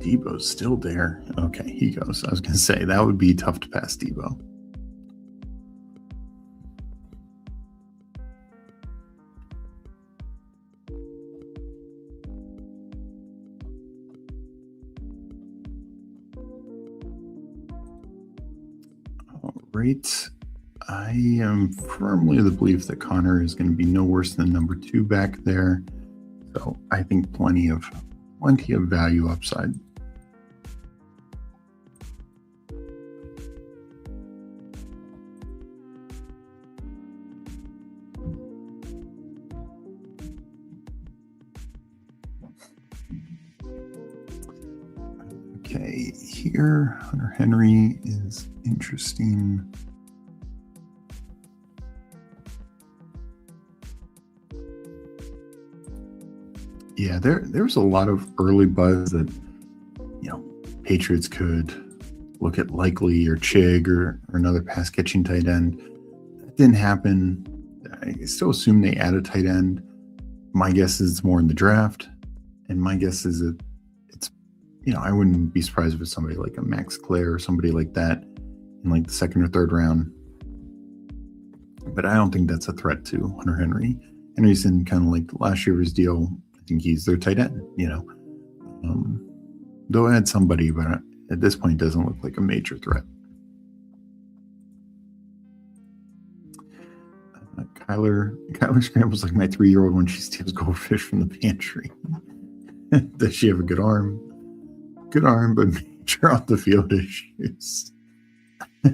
Debo's still there. Okay, he goes. I was going to say, that would be tough to pass Debo. Great. I am firmly of the belief that Connor is going to be no worse than number 2 back there. So I think plenty of value upside. Okay, here Hunter Henry is interesting. Yeah, there's a lot of early buzz that, Patriots could look at Likely or Chig or another pass catching tight end. That didn't happen. I still assume they add a tight end. My guess is it's more in the draft, and my guess is that it's, I wouldn't be surprised if it's somebody like a Max Clare or somebody like that in like the 2nd or 3rd round. But I don't think that's a threat to Hunter Henry. Henry's in kind of like last year's deal. I think he's their tight end, They'll add somebody, but at this point, it doesn't look like a major threat. Kyler scrambles like my 3-year-old when she steals goldfish from the pantry. Does she have a good arm? Good arm, but major on the field issues. We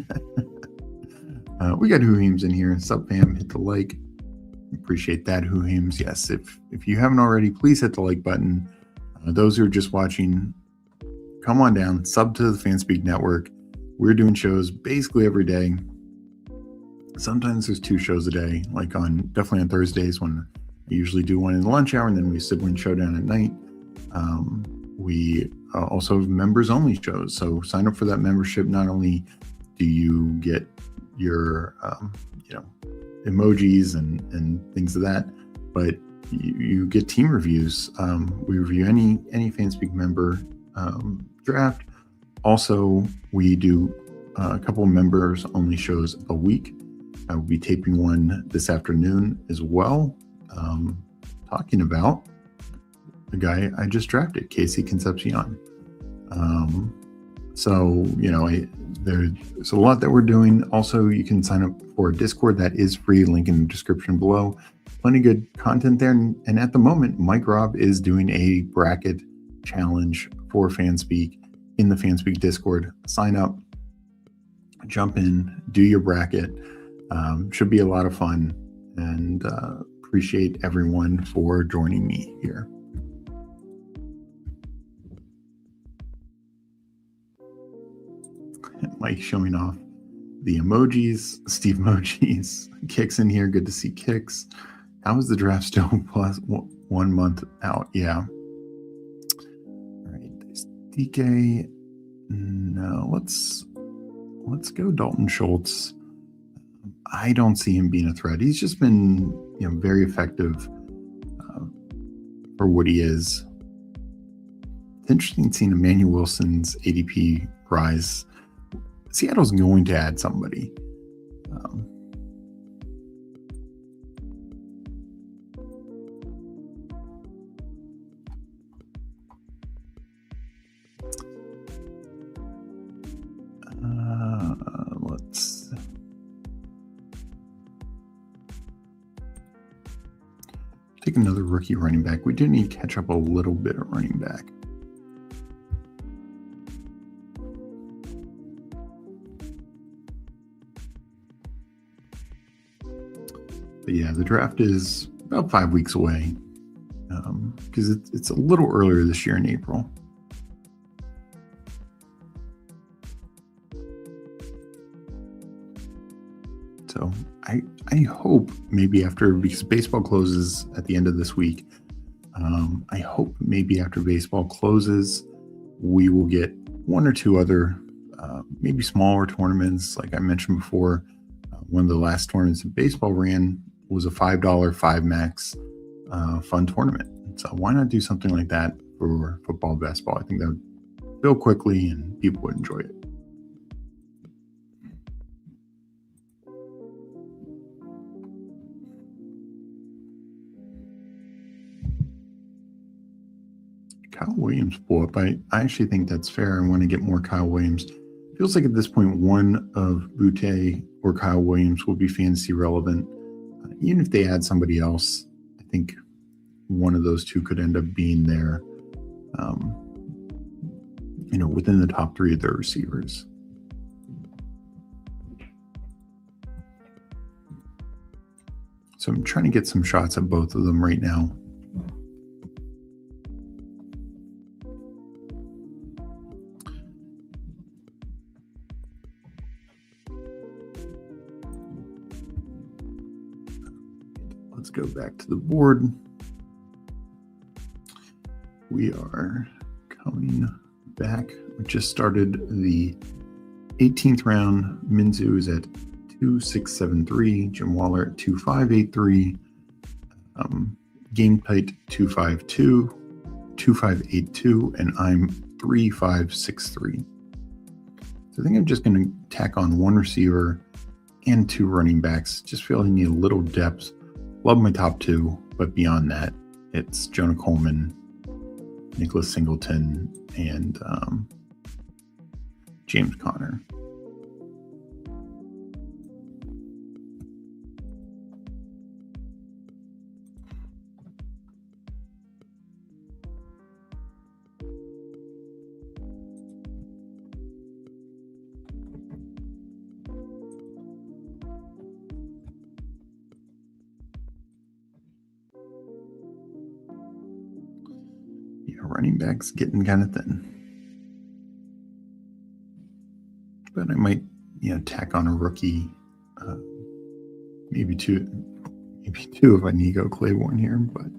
got Whoheems in here. Sub fam, hit the like. Appreciate that, Whoheems. Yes, if you haven't already, please hit the like button. Those who are just watching, come on down, sub to the FanSpeak Network. We're doing shows basically every day. Sometimes there's 2 shows a day, like definitely on Thursdays when I usually do one in the lunch hour, and then we sibling showdown at night. We also have members only shows, so sign up for that membership. Not only do you get your emojis and things of that, but you get team reviews. We review any FanSpeak member draft. Also, we do a couple of members only shows a week. I will be taping one this afternoon as well, talking about the guy I just drafted, Casey Concepcion. There's a lot that we're doing. Also, you can sign up for a Discord that is free, link in the description below. Plenty of good content there. And at the moment, Mike Robb is doing a bracket challenge for FanSpeak in the FanSpeak Discord. Sign up, jump in, do your bracket. Should be a lot of fun, and appreciate everyone for joining me here. Mike showing off the emojis, Steve emojis. Kicks in here. Good to see Kicks. How is the draft still plus 1 month out? Yeah. All right. There's DK. No, let's go Dalton Schultz. I don't see him being a threat. He's just been, very effective for what he is. It's interesting seeing Emmanuel Wilson's ADP rise. Seattle's going to add somebody. Let's take another rookie running back. We do need to catch up a little bit at running back. But yeah, the draft is about 5 weeks away, because it's a little earlier this year in April. So I hope maybe because baseball closes at the end of this week, I hope maybe after baseball closes, we will get 1 or 2 other maybe smaller tournaments. Like I mentioned before, one of the last tournaments that baseball ran was a $5 5 max fun tournament. So why not do something like that for football, basketball? I think that would fill quickly and people would enjoy it. Kyle Williams pull up. I actually think that's fair. I want to get more Kyle Williams. Feels like at this point, one of Butte or Kyle Williams will be fantasy relevant. Even if they add somebody else, I think one of those two could end up being there, within the top three of their receivers. So I'm trying to get some shots at both of them right now. Let's go back to the board. We are coming back. We just started the 18th round. Minzu is at 2673. Jim Waller at 2583. Game tight 252, 2582, and I'm 3563. So I think I'm just going to tack on one receiver and two running backs. Just feel I need a little depth. Love my top two, but beyond that, it's Jonah Coleman, Nicholas Singleton, and James Conner. Running backs getting kind of thin, but I might, tack on a rookie, maybe two if I need to go Claiborne here, but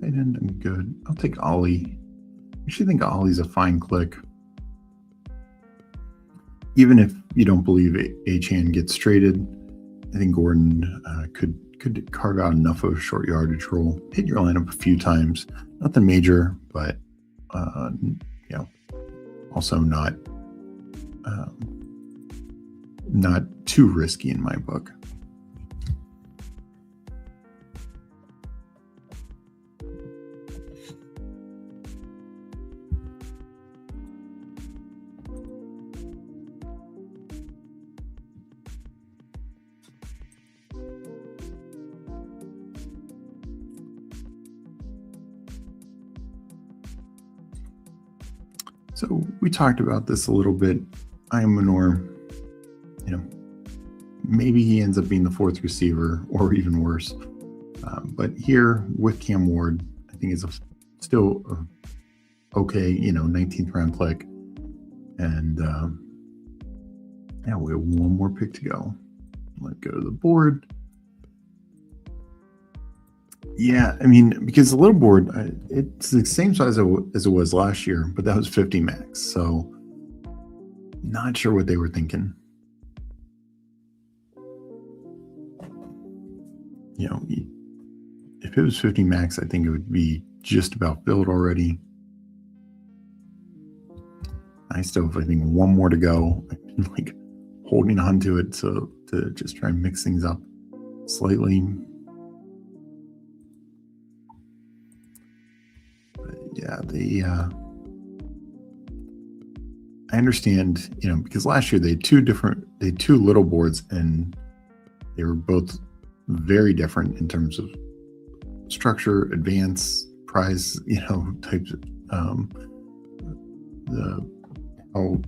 tight end, I'm good. I'll take Ollie. I actually think Ollie's a fine click. Even if you don't believe Achane gets traded, I think Gordon could carve out enough of a short yardage role. Hit your lineup a few times, nothing major, but also not too risky in my book. So we talked about this a little bit. Manor, maybe he ends up being the fourth receiver or even worse. But here with Cam Ward, I think it's still okay, 19th round click. And we have one more pick to go. Let go to the board. Yeah, because the little board, it's the same size as it was last year, but that was 50 max. So not sure what they were thinking. If it was 50 max, I think it would be just about filled already. I still have, I think, one more to go. I've been holding on to it to just try and mix things up slightly. Yeah, I understand, because last year they had two little boards, and they were both very different in terms of structure, advance, prize, types of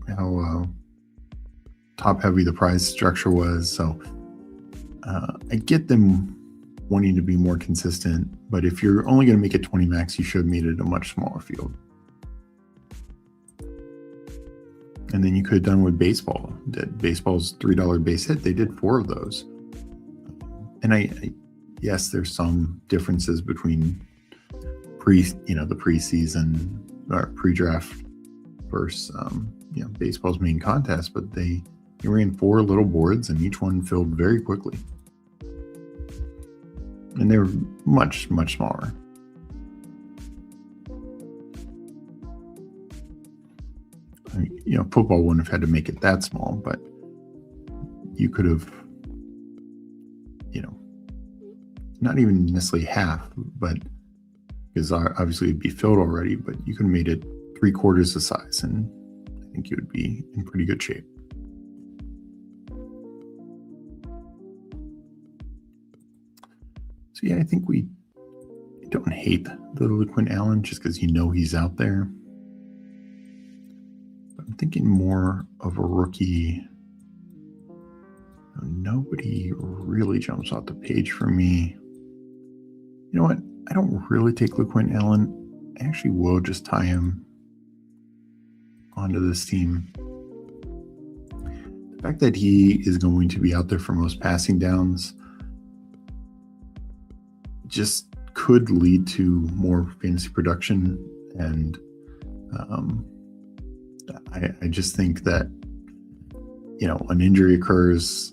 how top heavy the prize structure was. So I get them wanting to be more consistent, but if you're only going to make it 20 max, you should meet it at a much smaller field. And then you could have done with baseball. Baseball's $3 base hit. They did 4 of those. And yes, there's some differences between the preseason or pre-draft versus baseball's main contest, but they ran 4 little boards and each one filled very quickly. And they were much, much smaller. Football wouldn't have had to make it that small, but you could have, not even necessarily half, but because obviously it'd be filled already, but you could have made it 3/4 the size, and I think you would be in pretty good shape. So yeah, I think we don't hate the LeQuint Allen just because he's out there. But I'm thinking more of a rookie. Nobody really jumps off the page for me. You know what? I don't really take LeQuint Allen. I actually will just tie him onto this team. The fact that he is going to be out there for most passing downs just could lead to more fantasy production, and I just think that an injury occurs,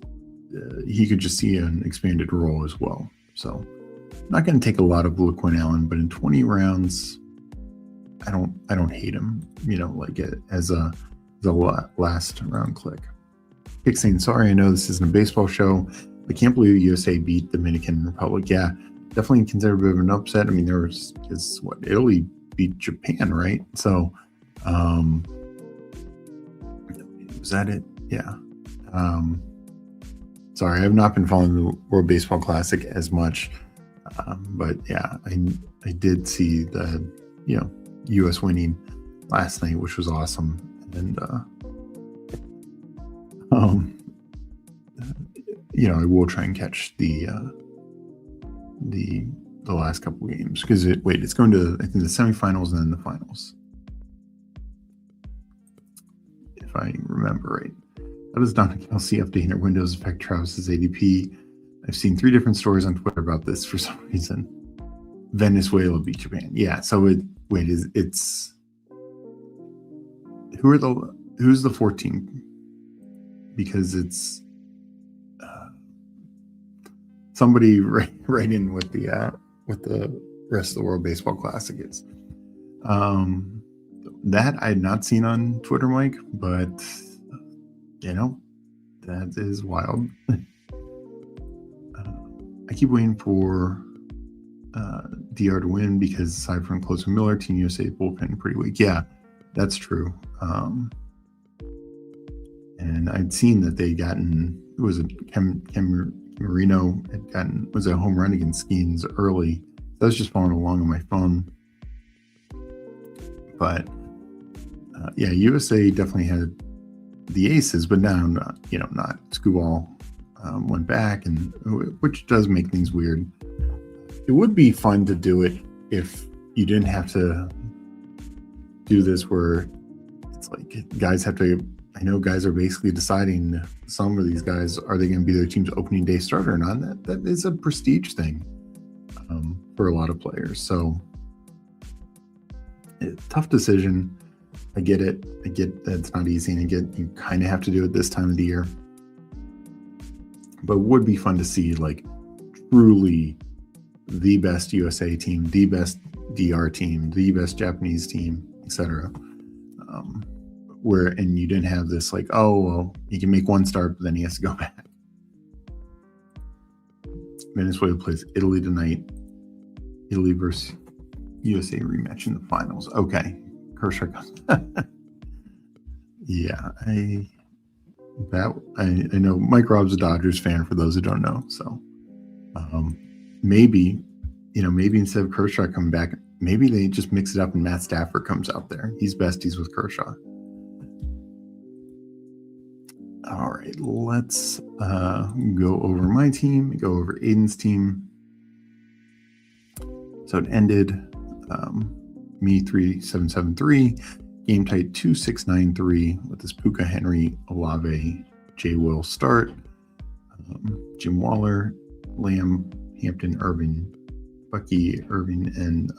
he could just see an expanded role as well. So I'm not going to take a lot of LeQuint Allen, but in 20 rounds, I don't hate him. Like as a last round click. Pick saying, sorry, I know this isn't a baseball show. I can't believe USA beat Dominican Republic. Yeah, definitely consider a bit of an upset. I mean, Italy beat Japan, right? So, was that it? Yeah. Sorry, I've not been following the World Baseball Classic as much, but yeah, I did see the U.S. winning last night, which was awesome, and I will try and catch the last couple games because it's going to, I think, the semifinals and then the finals, if I remember right. How does Donna Kelsey updating her Windows affect Travis's ADP? I've seen 3 different stories on Twitter about this for some reason. Venezuela beat Japan. Yeah. So it's who's the 14? Because it's somebody right in with the rest of the World Baseball Classic is. That I had not seen on Twitter, Mike, but that is wild. I keep waiting for DR to win because aside from Close and Miller, Team USA bullpen pretty weak. Yeah, that's true. And I'd seen that they'd gotten, Cam Marino was a home run against Skeens early. That was just following along on my phone. But yeah, USA definitely had the aces, but now not. Skubal went back, and which does make things weird. It would be fun to do it if you didn't have to do this where it's like guys have to. I know guys are basically deciding, some of these guys, are they going to be their team's opening day starter or not? That is a prestige thing for a lot of players. So tough decision. I get it. I get that it's not easy, and I get you kind of have to do it this time of the year. But it would be fun to see truly the best USA team, the best DR team, the best Japanese team, etc. And you didn't have this he can make one start, but then he has to go back. Venezuela plays Italy tonight. Italy versus USA rematch in the finals. Okay. Kershaw comes. Yeah, I know Mike Robb's a Dodgers fan, for those who don't know. So maybe instead of Kershaw coming back, maybe they just mix it up and Matt Stafford comes out there. He's besties with Kershaw. All right, let's go over my team, go over Aiden's team. So it ended me 3773, game tight 2693 with this Puka, Henry, Olave, J. Will start, Jim Waller, Lamb, Hampton, Irvin, Bucky, Irving, and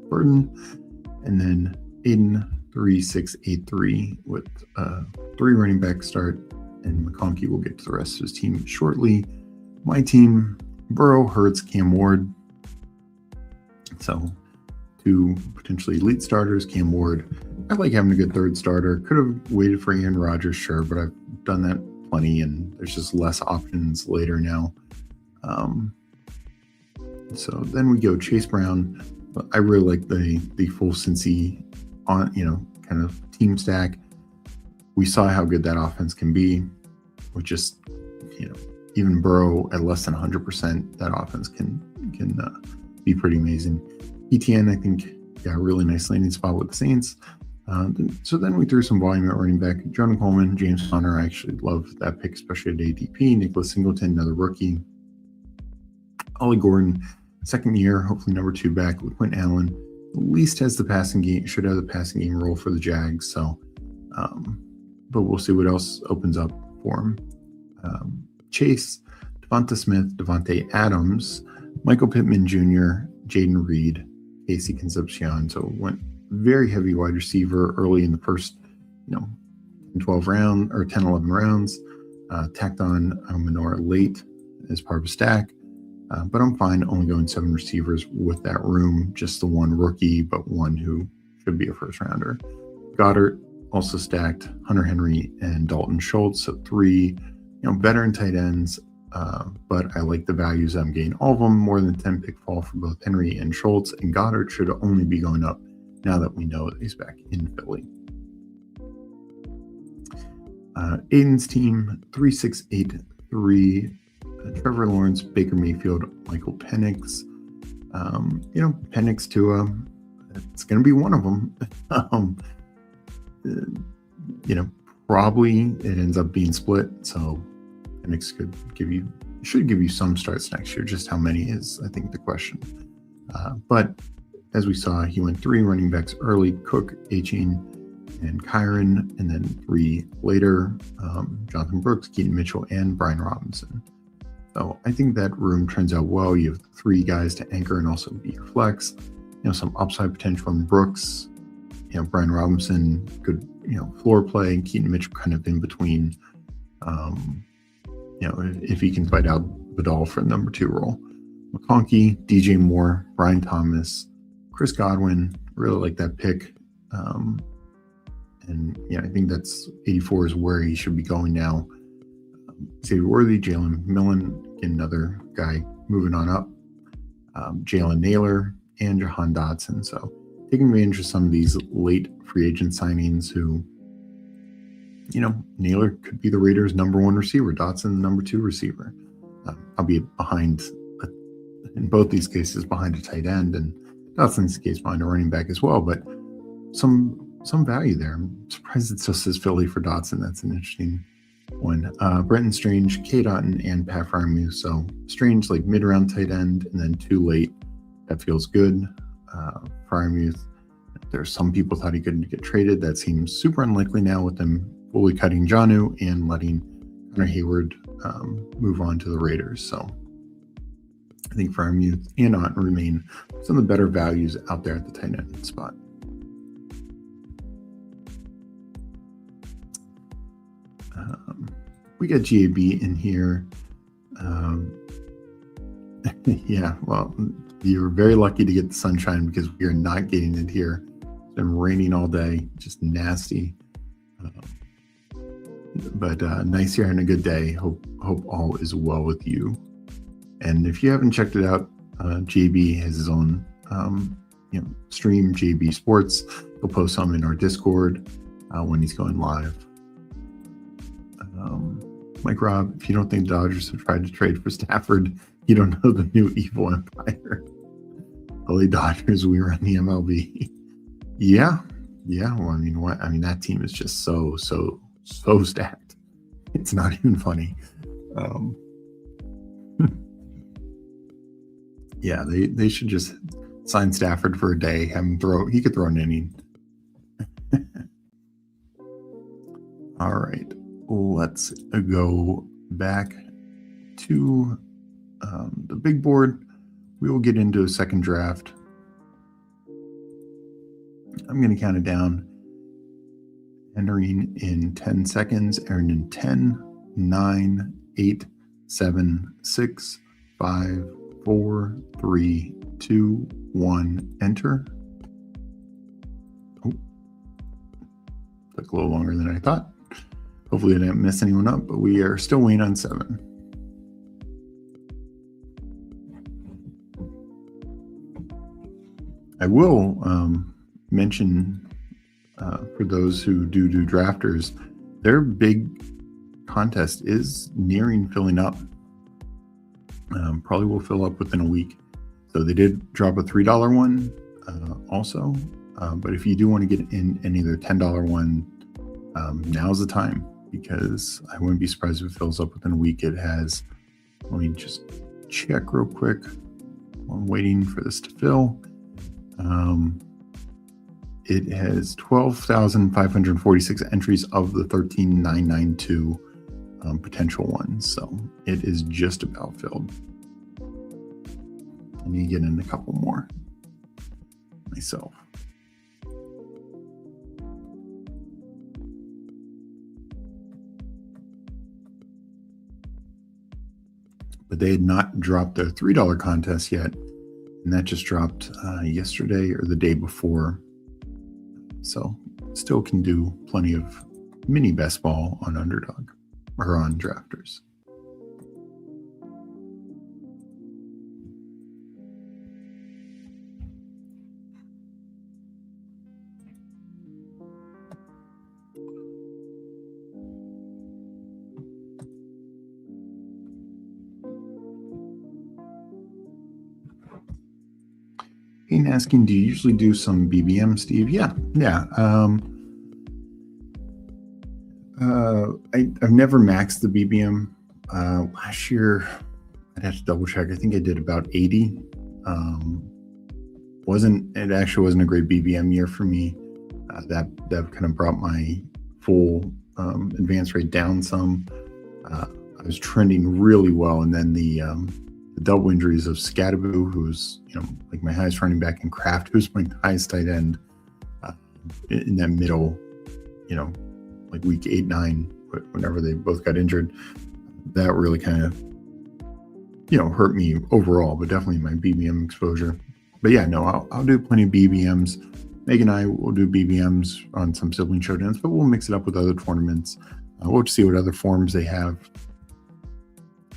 Burton, and then Aiden 3683 with 3 running back start, and McConkey will get to the rest of his team shortly. My team: Burrow, Hurts, Cam Ward. So 2 potentially elite starters. Cam Ward, I like having a good third starter. Could have waited for Aaron Rodgers, sure, but I've done that plenty, and there's just less options later now. So then we go Chase Brown. I really like the full Cincy on, kind of team stack. We saw how good that offense can be with just, even Burrow at less than 100%, that offense can be pretty amazing. ETN, I think, really nice landing spot with the Saints. So then we threw some volume at running back. Jonah Coleman, James Conner, I actually love that pick, especially at ADP. Nicholas Singleton, another rookie. Ollie Gordon, second year, hopefully number 2 back. Quentin Allen at least has the passing game, should have the passing game role for the Jags. So, but we'll see what else opens up for him. Chase, Devonta Smith, Devontae Adams, Michael Pittman Jr., Jaden Reed, Casey Concepcion. So went very heavy wide receiver early in the first, 12 round or 10, 11 rounds. Tacked on Menorah late as part of a stack. But I'm fine only going 7 receivers with that room. Just the one rookie, but one who should be a first rounder. Goedert also stacked Hunter Henry and Dalton Schultz. So 3, veteran tight ends. But I like the values I'm getting. All of them more than 10 pick fall for both Henry and Schultz. And Goedert should only be going up now that we know that he's back in Philly. Aiden's team, 3-6-8-3. Trevor Lawrence, Baker Mayfield, Michael Penix. Penix Tua, it's going to be one of them. Probably it ends up being split. So Penix should give you some starts next year. Just how many is, I think, the question. But as we saw, he went 3 running backs early: Cook, Achane, and Kyron, and then 3 later: Jonathan Brooks, Keaton Mitchell, and Brian Robinson. So I think that room turns out well. You have 3 guys to anchor and also be your flex. Some upside potential from Brooks. Brian Robinson, good, floor play, and Keaton Mitchell kind of in between. If he can fight out Dowdle for the number 2 role. McConkey, DJ Moore, Brian Thomas, Chris Godwin, really like that pick. I think that's 84 is where he should be going now. Xavier Worthy, Jalen Millen, another guy moving on up. Jalen Naylor and Jahan Dotson. So taking advantage of some of these late free agent signings who, Naylor could be the Raiders' number 1 receiver, Dotson the number 2 receiver. I'll be behind, in both these cases, behind a tight end, and Dotson's case behind a running back as well, but some value there. I'm surprised it still says Philly for Dotson. That's an interesting one. Brenton Strange, K. Dotton, and Pat Freiermuth. So Strange, like mid-round tight end, and then 2 late. That feels good. Freiermuth, there's some people thought he couldn't get traded. That seems super unlikely now with them fully cutting Jonnu and letting Connor Hayward move on to the Raiders. So I think Freiermuth and Ott remain some of the better values out there at the tight end spot. We got GAB in here. Yeah, well, you're very lucky to get the sunshine because we are not getting it here. It's been raining all day, just nasty. But nice you're having a good day. Hope all is well with you. And if you haven't checked it out, JB has his own stream, JB Sports. He'll post some in our Discord when he's going live. Mike Robb, if you don't think Dodgers have tried to trade for Stafford, you don't know the new evil empire. LA Dodgers, we were in the MLB. Yeah. Well, that team is just so stacked. It's not even funny. Yeah, they should just sign Stafford for a day, have him he could throw an inning. All right, let's go back to the big board. We will get into a second draft. I'm going to count it down. Entering in 10 seconds, Aaron in 10, 9, 8, 7, 6, 5, 4, 3, 2, 1, enter. Oh, took a little longer than I thought. Hopefully I didn't mess anyone up, but we are still waiting on 7. I will mention for those who do drafters, their big contest is nearing filling up. Probably will fill up within a week. So they did drop a $3 one also. But if you do want to get in any of their $10 one, now's the time, because I wouldn't be surprised if it fills up within a week. It has, let me just check real quick. I'm waiting for this to fill. It has 12,546 entries of the 13,992 potential ones. So it is just about filled. I need to get in a couple more myself. But they had not dropped their $3 contest yet, and that just dropped yesterday or the day before. So still can do plenty of mini best ball on Underdog or on drafters. Kane asking, do you usually do some BBM, Steve? Yeah. I've never maxed the BBM. Last year, I'd have to double check. I think I did about 80. It actually wasn't a great BBM year for me. That kind of brought my full advance rate down some. I was trending really well, and then the double injuries of Scadaboo, who's like my highest running back, and Kraft, who's my highest tight end, in that middle, like week 8, 9, whenever they both got injured, that really kind of hurt me overall, but definitely my BBM exposure. But yeah, no, I'll do plenty of BBMs. Meg and I will do BBMs on some sibling showdowns, but we'll mix it up with other tournaments. We'll see what other forms they have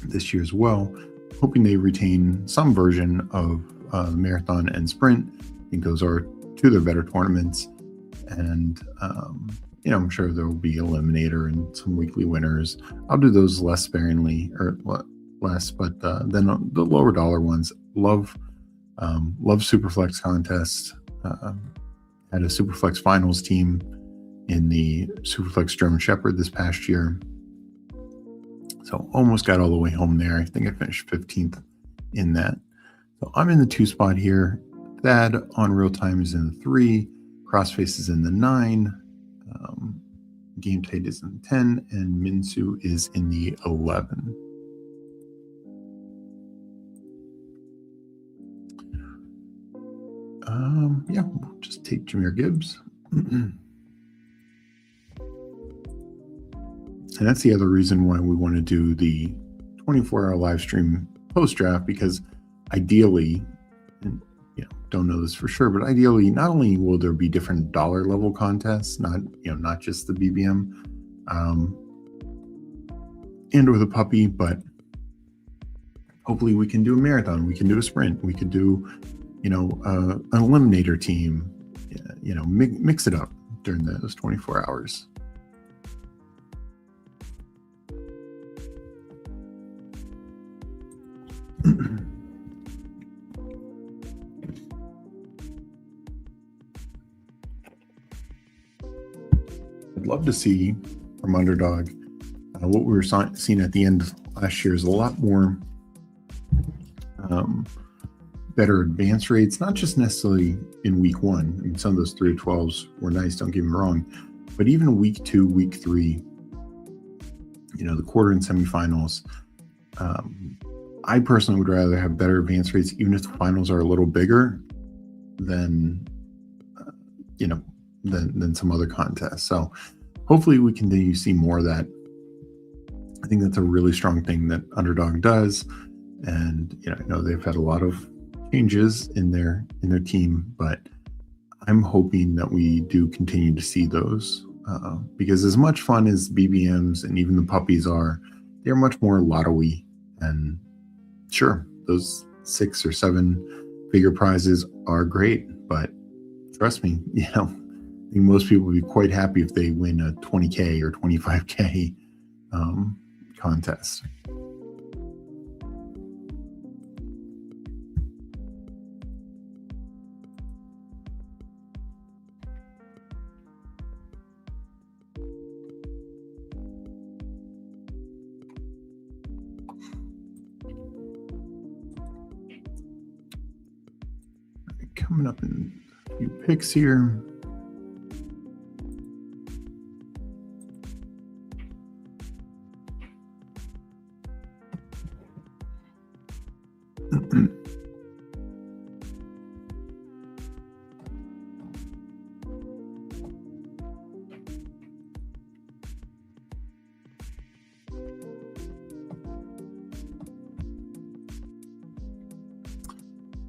this year as well. Hoping they retain some version of marathon and sprint. I think those are two of their better tournaments. And, I'm sure there will be eliminator and some weekly winners. I'll do those less sparingly, or less, but then the lower dollar ones, love Superflex contest. Had a Superflex finals team in the Superflex German Shepherd this past year. So almost got all the way home there. I think I finished 15th in that. So I'm in the 2 spot here. Thad on real time is in the 3. Crossface is in the 9. Game Tight is in the 10. And Minsu is in the 11. Yeah, we'll just take Jahmyr Gibbs. And that's the other reason why we want to do the 24-hour live stream post-draft, because ideally, and don't know this for sure, but ideally, not only will there be different dollar level contests, not just the BBM, and or the puppy, but hopefully we can do a marathon, we can do a sprint, we could do, an eliminator team, mix it up during those 24 hours. I'd love to see from Underdog what we were seeing at the end of last year is a lot more better advance rates, not just necessarily in week 1. I mean, some of those 3 to 12s were nice, don't get me wrong, but even week 2, week 3, the quarter and semifinals, I personally would rather have better advance rates, even if the finals are a little bigger than some other contests. So hopefully we continue to see more of that. I think that's a really strong thing that Underdog does. And I know they've had a lot of changes in their team, but I'm hoping that we do continue to see those because as much fun as BBMs and even the puppies are, they're much more lottery. And sure, those 6 or 7 bigger prizes are great, but trust me, I think most people would be quite happy if they win a 20K or 25K contest. Coming up in a few picks here.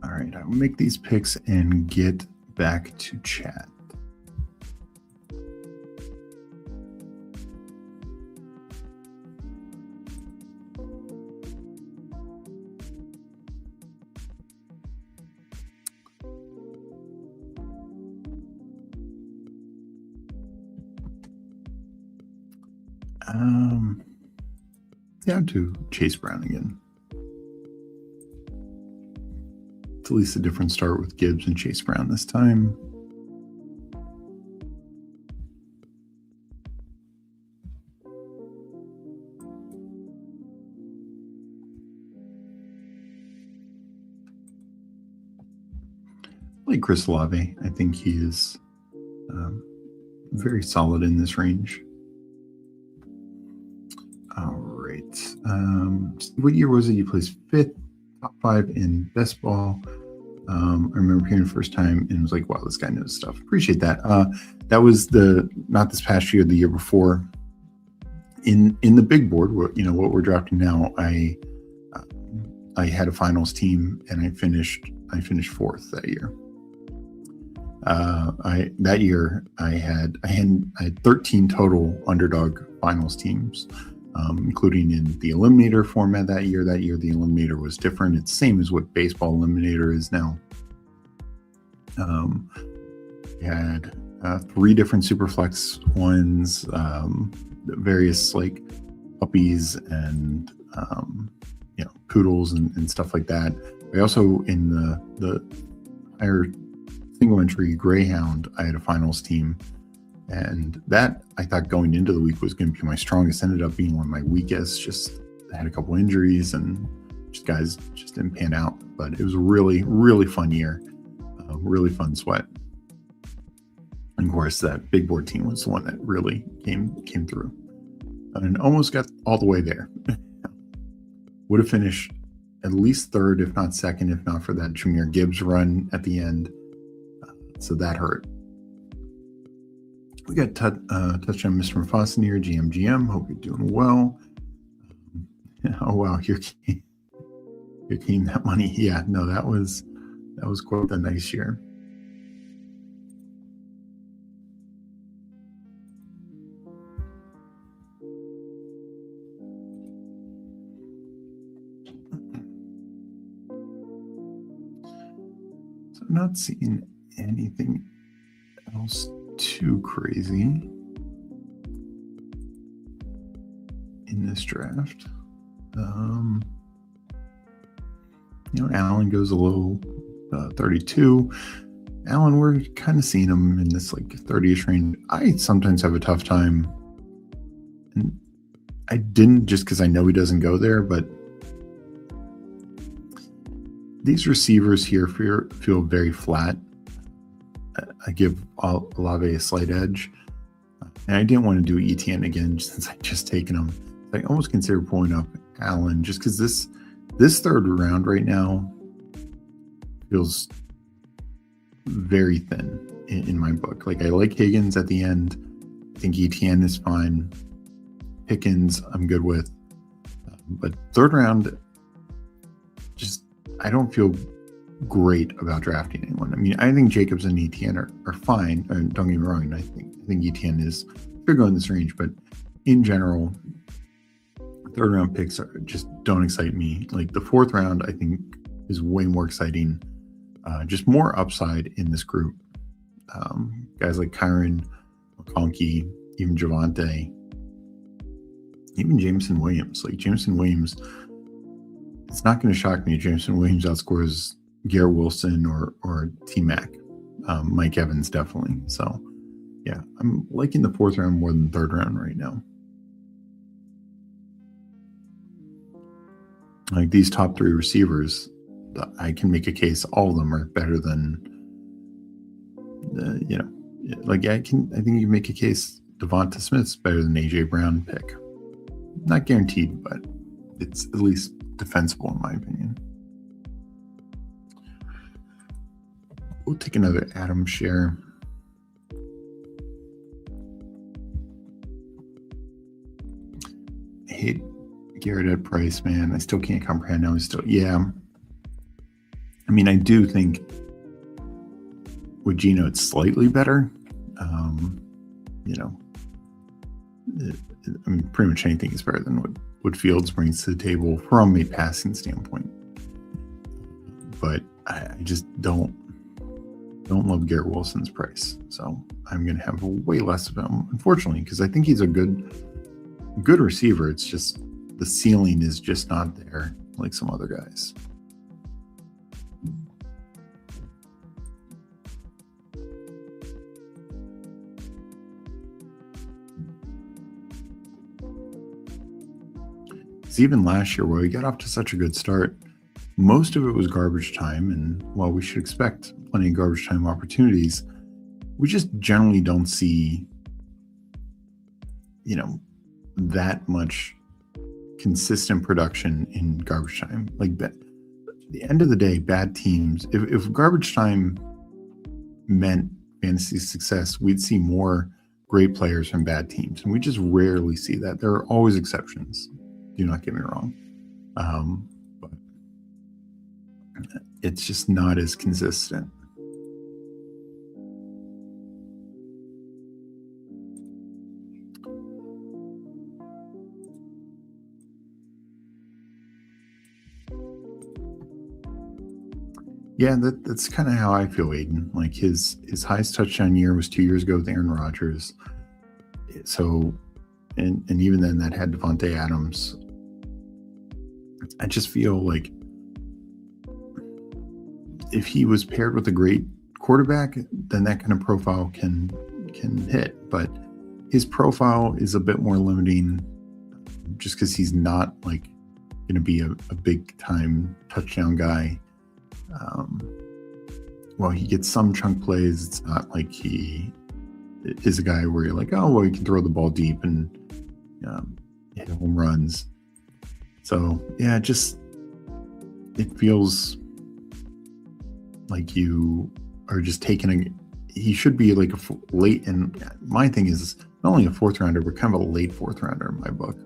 All right, I'll make these picks and get back to chat. Down to Chase Brown again. It's at least a different start with Gibbs and Chase Brown this time. Like Chris Olave, I think he is very solid in this range. All right. What year was it you placed fifth, top 5 in best ball? I remember hearing the first time and was like, wow, this guy knows stuff. Appreciate that. That was not this past year, the year before. In the big board, what we're drafting now, I had a finals team and I finished 4th that year. That year I had 13 total underdog finals teams, including in the eliminator format that year. That year the eliminator was different. It's the same as what baseball eliminator is now. We had 3 different superflex ones, various like puppies and poodles and stuff like that. We also, in the higher single entry greyhound, I had a finals team, and that I thought going into the week was going to be my strongest. Ended up being one of my weakest. Just had a couple injuries and guys just didn't pan out. But it was a really, really fun year, really fun sweat. And of course, that big board team was the one that really came through and almost got all the way there. Would have finished at least 3rd, if not 2nd, if not for that Jahmyr Gibbs run at the end. So that hurt. We got touched on Mr. Mufasani, GM. Hope you're doing well. Oh wow, you're keeping that money. Yeah, no, that was quite a nice year. So I'm not seeing anything else too crazy in this draft. Allen goes a low 32. Allen, we're kind of seeing him in this like 30ish range. I sometimes have a tough time, and I didn't just because I know he doesn't go there, but these receivers here feel very flat. I give Olave a slight edge. And I didn't want to do ETN again since I just taken him. I almost consider pulling up Allen just because this 3rd round right now feels very thin in my book. Like I like Higgins at the end. I think ETN is fine. Pickens I'm good with. But 3rd round, I don't feel great about drafting anyone. I mean, I think Jacobs and ETN are fine. And don't get me wrong, I think ETN is bigger in this range, but in general, 3rd round picks just don't excite me. Like the 4th round, I think is way more exciting. just more upside in this group. Guys like Kyron, McConkey, even Javonte, even Jameson Williams. Like Jameson Williams, it's not going to shock me if Jameson Williams outscores Garrett Wilson or T-Mac. Mike Evans, definitely. So, yeah, I'm liking the fourth round more than the third round right now. Like these top three receivers, I can make a case all of them are better than, like I think you can make a case Devonta Smith's better than AJ Brown pick. Not guaranteed, but it's at least defensible in my opinion. We'll take another Adam share. I hate Goedert at price, man. I still can't comprehend how he's still. Yeah. I mean, I do think with Geno it's slightly better. I mean, pretty much anything is better than what Fields brings to the table from a passing standpoint. But I just don't love Garrett Wilson's price. So I'm going to have way less of him, unfortunately, because I think he's a good receiver. It's just the ceiling is just not there like some other guys. Even last year, where we got off to such a good start, most of it was garbage time. And while we should expect plenty of garbage time opportunities, we just generally don't see, that much consistent production in garbage time. Like at the end of the day, bad teams, if garbage time meant fantasy success, we'd see more great players from bad teams. And we just rarely see that. There are always exceptions. Do not get me wrong. But it's just not as consistent. Yeah, that's kind of how I feel, Aiden. Like his highest touchdown year was 2 years ago with Aaron Rodgers. So, and even then that had Devontae Adams. I just feel like if he was paired with a great quarterback, then that kind of profile can hit. But his profile is a bit more limiting just because he's not like going to be a big time touchdown guy. Well, he gets some chunk plays. It's not like he is a guy where you're like, oh, well, he can throw the ball deep and hit home runs. So, yeah, it feels like you are just taking he should be like a late, and my thing is not only a fourth rounder, but kind of a late fourth rounder in my book.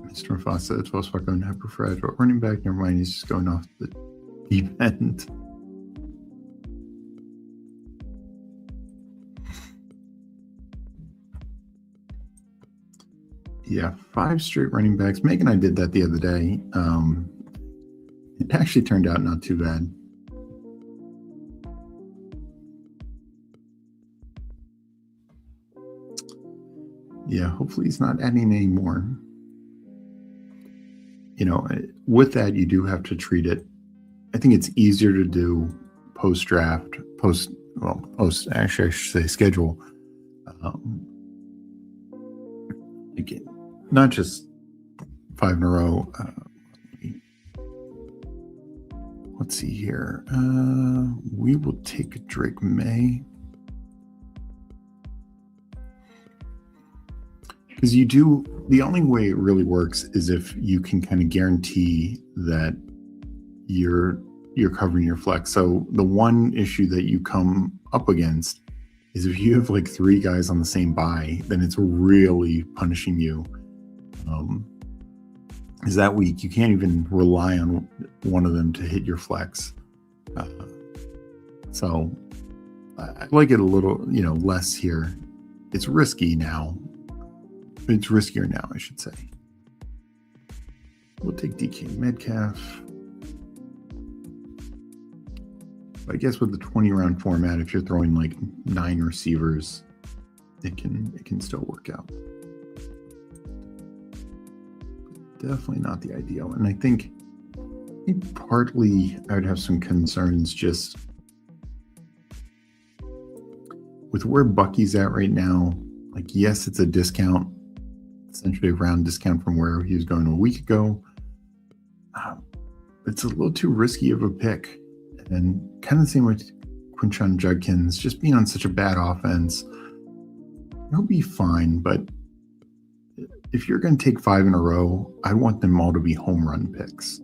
Mr. Foster, 12 spot going to have preferred running back. Never mind, he's just going off the deep end. Yeah, 5 straight running backs. Megan and I did that the other day. It actually turned out not too bad. Yeah, hopefully he's not adding any more. With that, you do have to treat it. I think it's easier to do post-draft, actually I should say schedule. Again, not just 5 in a row. Let's see here. We will take Drake May. Because the only way it really works is if you can kind of guarantee that you're covering your flex. So the one issue that you come up against is if you have like 3 guys on the same buy, then it's really punishing you. Is that week you can't even rely on one of them to hit your flex. So I like it a little, less here. It's risky now. It's riskier now, I should say. We'll take DK Metcalf. I guess with the 20-round format, if you're throwing like 9 receivers, it can still work out. Definitely not the ideal. And I think partly I would have some concerns just with where Bucky's at right now. Like, yes, it's a discount, essentially a round discount from where he was going a week ago. It's a little too risky of a pick. And kind of the same with Quinshon Judkins, just being on such a bad offense, he'll be fine. But if you're going to take 5 in a row, I want them all to be home run picks,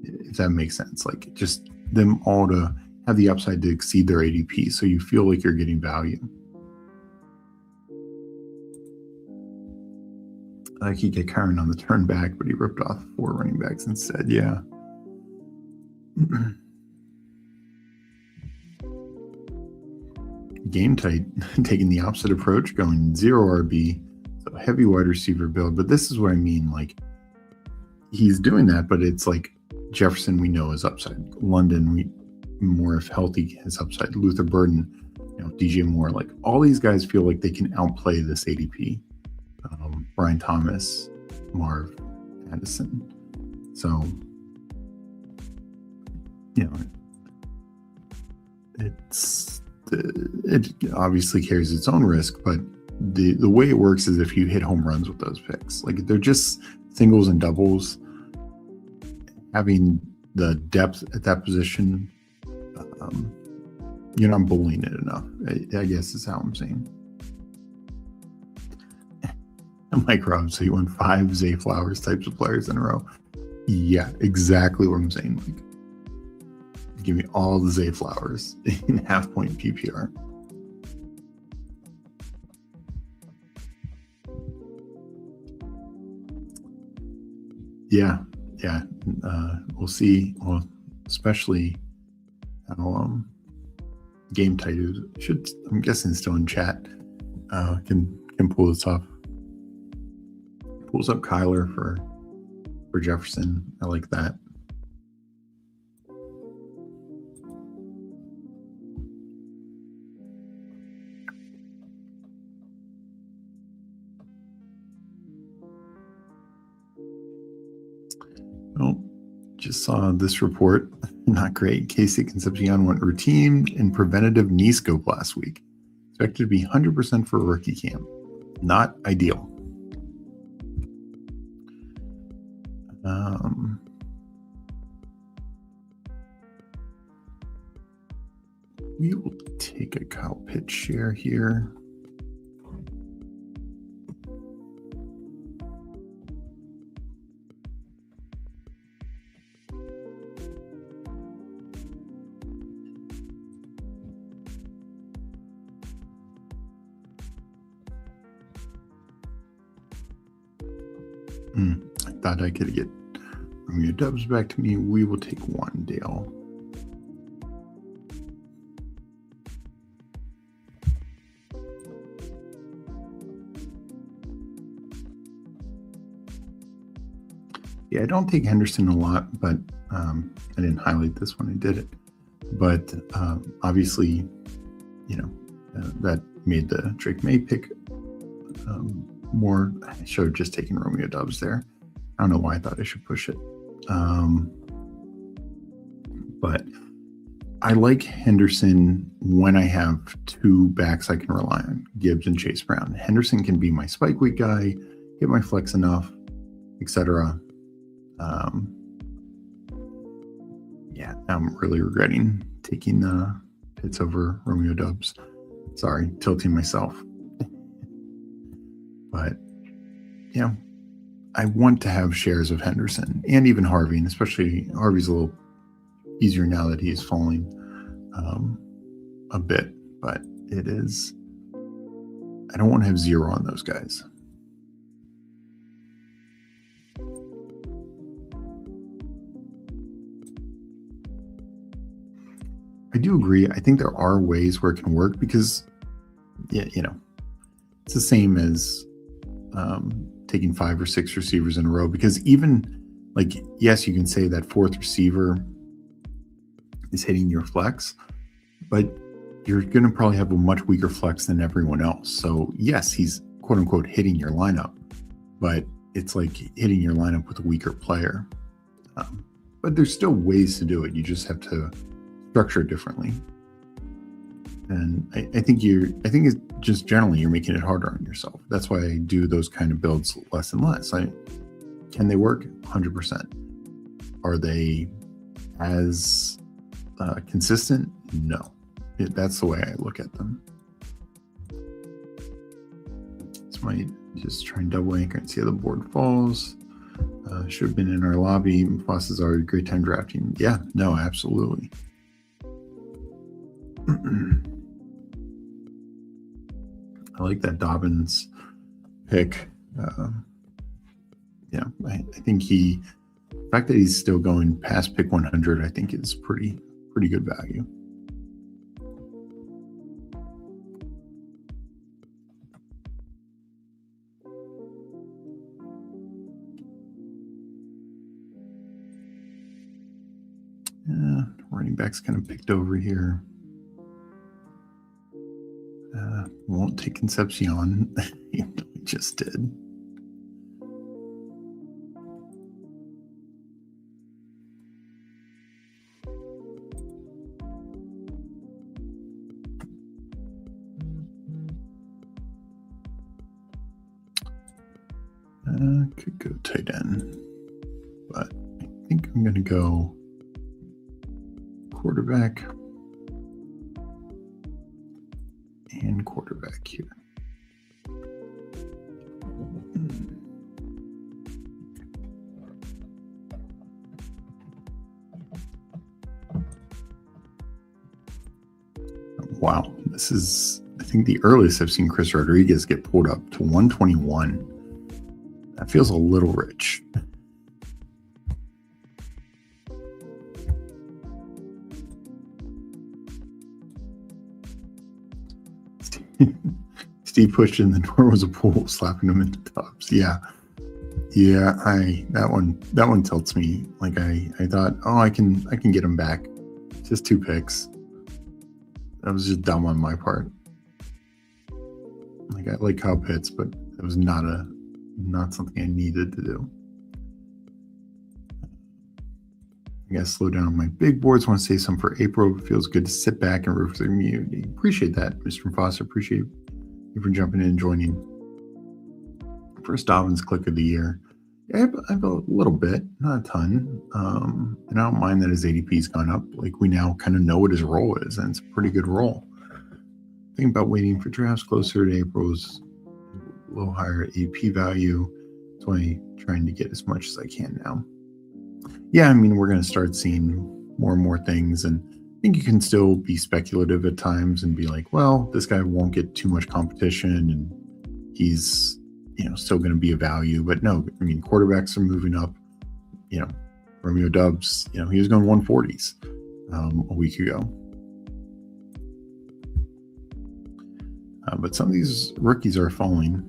if that makes sense. Like, just them all to have the upside to exceed their ADP, so you feel like you're getting value. Like, he get Kyron on the turn back, but he ripped off 4 running backs instead. Yeah. Game tight, taking the opposite approach, going 0 RB, so heavy wide receiver build. But this is what I mean. Like, he's doing that, but it's like Jefferson, we know, is upside. London, more if healthy, his upside. Luther Burden, DJ Moore, like all these guys feel like they can outplay this ADP. Brian Thomas, Marv, Addison. So, it obviously carries its own risk, but the way it works is if you hit home runs with those picks, like they're just singles and doubles, having the depth at that position, you're not bullying it enough, I guess is how I'm saying. Mike Rob, so you won 5 Zay Flowers types of players in a row. Yeah, exactly what I'm saying, Mike. Give me all the Zay Flowers in half-point PPR. Yeah. We'll see. Well, especially how Game Tight should. I'm guessing still in chat. Can pull this off. Pulls up Kyler for Jefferson. I like that. Oh, just saw this report. Not great. Casey Concepcion went routine and preventative knee scope last week. Expected to be 100% for a rookie camp. Not ideal. We will take a Kyle Pitts share here. I thought I could get Romeo Dubs back to me. We will take 1, Dale. Yeah, I don't take Henderson a lot, but I didn't highlight this when I did it. But obviously, that made the Drake May pick more. I should have just taken Romeo Dubs there. I don't know why I thought I should push it. But I like Henderson when I have 2 backs I can rely on, Gibbs and Chase Brown. Henderson can be my spike week guy, hit my flex enough, etc. Yeah, I'm really regretting taking Pitts over Romeo Dubs. Sorry, tilting myself. But, I want to have shares of Henderson and even Harvey, and especially Harvey's a little easier now that he's falling a bit, but it is, I don't want to have 0 on those guys. I do agree. I think there are ways where it can work because, it's the same as taking 5 or 6 receivers in a row, because even like, yes, you can say that fourth receiver is hitting your flex, but you're going to probably have a much weaker flex than everyone else. So yes, he's quote unquote hitting your lineup, but it's like hitting your lineup with a weaker player. But there's still ways to do it. You just have to structure it differently. And I think it's just generally you're making it harder on yourself. That's why I do those kind of builds less and less. Can they work? 100%. Are they as consistent? No. That's the way I look at them. This might just try and double anchor and see how the board falls. Should have been in our lobby. Foss is already a great time drafting. Yeah, no, absolutely. I like that Dobbins pick. Yeah, I think the fact that he's still going past pick 100, I think is pretty good value. Running back's kind of picked over here. Won't take Concepcion. He just did. Could go tight end, but I think I'm going to go quarterback and quarterback here. Wow, this is, I think, the earliest I've seen Chris Rodriguez get pulled up to 121. That feels a little rich. Steve pushed in the door was a pool, slapping him into tops. Yeah. That one tilts me. Like I thought, oh, I can get him back. Just 2 picks. That was just dumb on my part. Like I like Kyle Pitts, but it was not something I needed to do. I gotta slow down on my big boards. Want to say something for April. It feels good to sit back and root for the community. Appreciate that, Mr. Foster. Appreciate you for jumping in and joining. First Dobbins click of the year. Yeah, I have a little bit, not a ton. And I don't mind that his ADP's gone up. Like we now kind of know what his role is, and it's a pretty good role. Think about waiting for drafts closer to April's a little higher AP value. That's why I'm trying to get as much as I can now. Yeah, I mean, we're going to start seeing more and more things, and I think you can still be speculative at times and be like, well, this guy won't get too much competition and he's, still going to be a value. But no, I mean, quarterbacks are moving up. Romeo Doubs, he was going 140s a week ago. But some of these rookies are falling.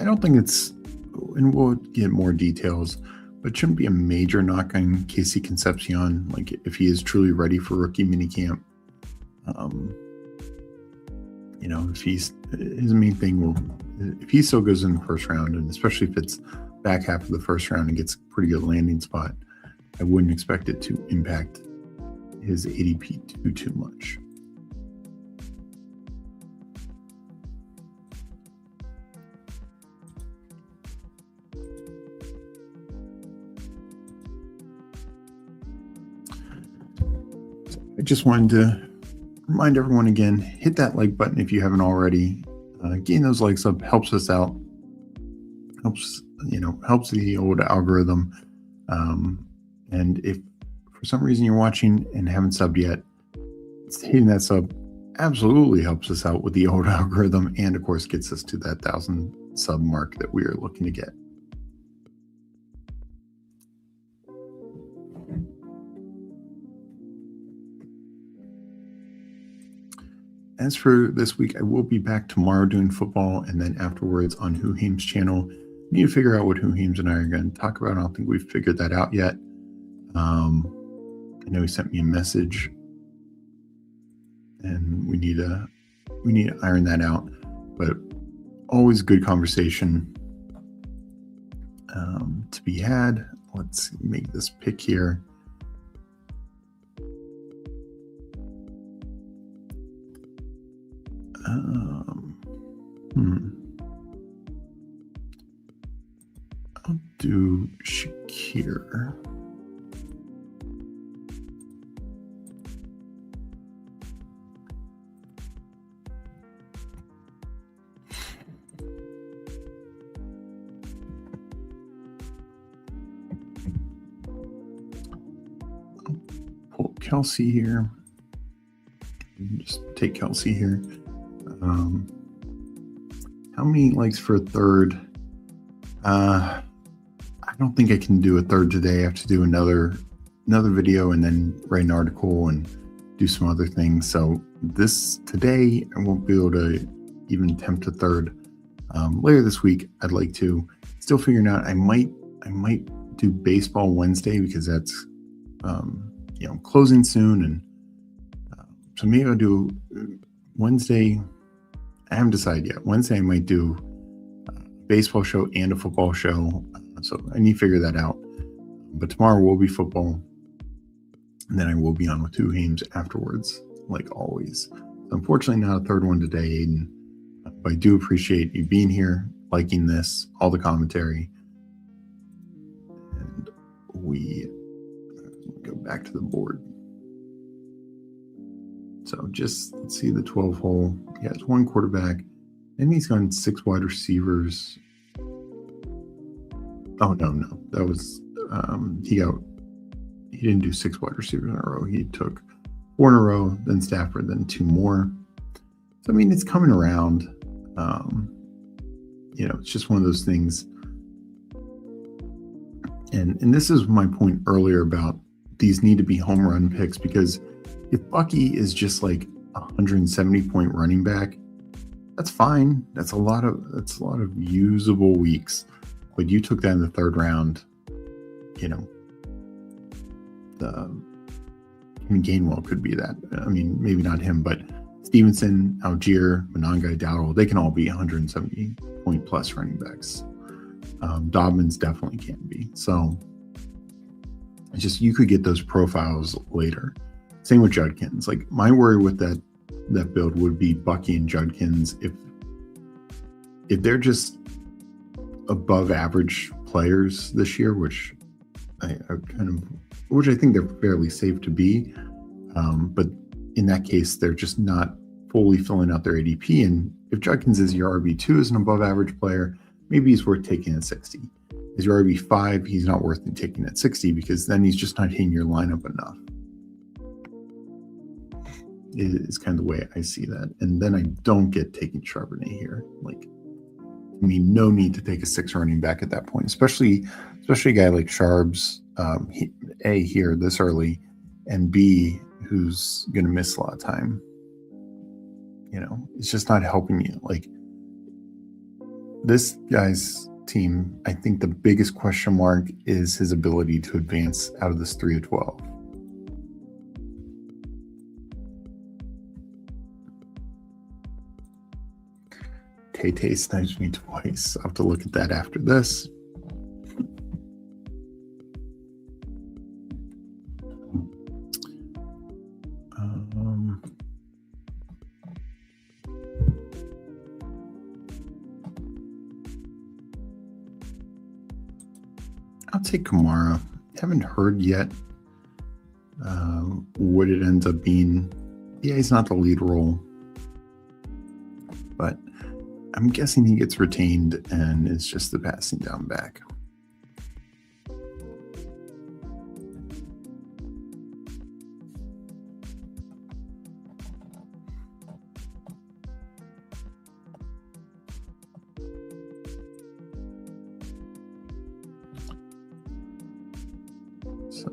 I don't think it's, and we'll get more details, but it shouldn't be a major knock on Casey Concepcion. Like if he is truly ready for rookie minicamp, if he's, his main thing will, if he still goes in the first round, and especially if it's back half of the first round and gets a pretty good landing spot, I wouldn't expect it to impact his ADP too much. I just wanted to remind everyone again, hit that like button if you haven't already. Getting those likes up helps us out. Helps the old algorithm. And if for some reason you're watching and haven't subbed yet, hitting that sub absolutely helps us out with the old algorithm, and of course gets us to that 1,000 sub mark that we are looking to get. as for this week, I will be back tomorrow doing football, and then afterwards on Whoheim's channel. I need to figure out what Whoheim's and I are going to talk about. I don't think we've figured that out yet. I know he sent me a message, and we need to iron that out. But always good conversation to be had. Let's make this pick here. I'll do Shakir. Pull Kelsey here. Just take Kelsey here. How many likes for a third? I don't think I can do a third today. I have to do another video and then write an article and do some other things. So today I won't be able to even attempt a third. Later this week, I'd like to. Still figuring out. I might do baseball Wednesday because that's closing soon, and so maybe I'll do Wednesday. I haven't decided yet. Wednesday I might do a baseball show and a football show. So I need to figure that out. But tomorrow will be football. And then I will be on with Whoheim's afterwards, like always. So unfortunately, not a third one today, Aiden. But I do appreciate you being here, liking this, all the commentary. And we go back to the board. So just let's see the 12 hole. Yeah, it's one quarterback. And he's gone 6 wide receivers. Oh, no. That was, he didn't do 6 wide receivers in a row. He took 4 in a row, then Stafford, then 2 more. So, I mean, it's coming around. It's just one of those things. And this is my point earlier about these need to be home run picks, because if Bucky is just like 170-point running back, that's fine. That's a lot of usable weeks. But you took that in the 3rd round. Gainwell could be that. I mean, maybe not him, but Stevenson, Algier, Monanga, Dowdle, they can all be 170-point plus running backs. Dobbins definitely can be. So it's just, you could get those profiles later. Same with Judkins. Like, my worry with that build would be Bucky and Judkins. If they're just above average players this year, which I think they're fairly safe to be, but in that case, they're just not fully filling out their ADP. And if Judkins is your RB2 as an above average player, maybe he's worth taking at 60. As your RB5, he's not worth taking at 60, because then he's just not hitting your lineup enough. Is kind of the way I see that. And then I don't get taking Charbonnet here. Like, I mean, no need to take a 6 running back at that point, especially a guy like Sharbs, A, here this early, and B, who's going to miss a lot of time. It's just not helping you. Like, this guy's team, I think the biggest question mark is his ability to advance out of this 3 of 12. Tay snipes me twice. I'll have to look at that after this. I'll take Kamara. Haven't heard yet what it ends up being. Yeah, he's not the lead role, but I'm guessing he gets retained and it's just the passing down back. So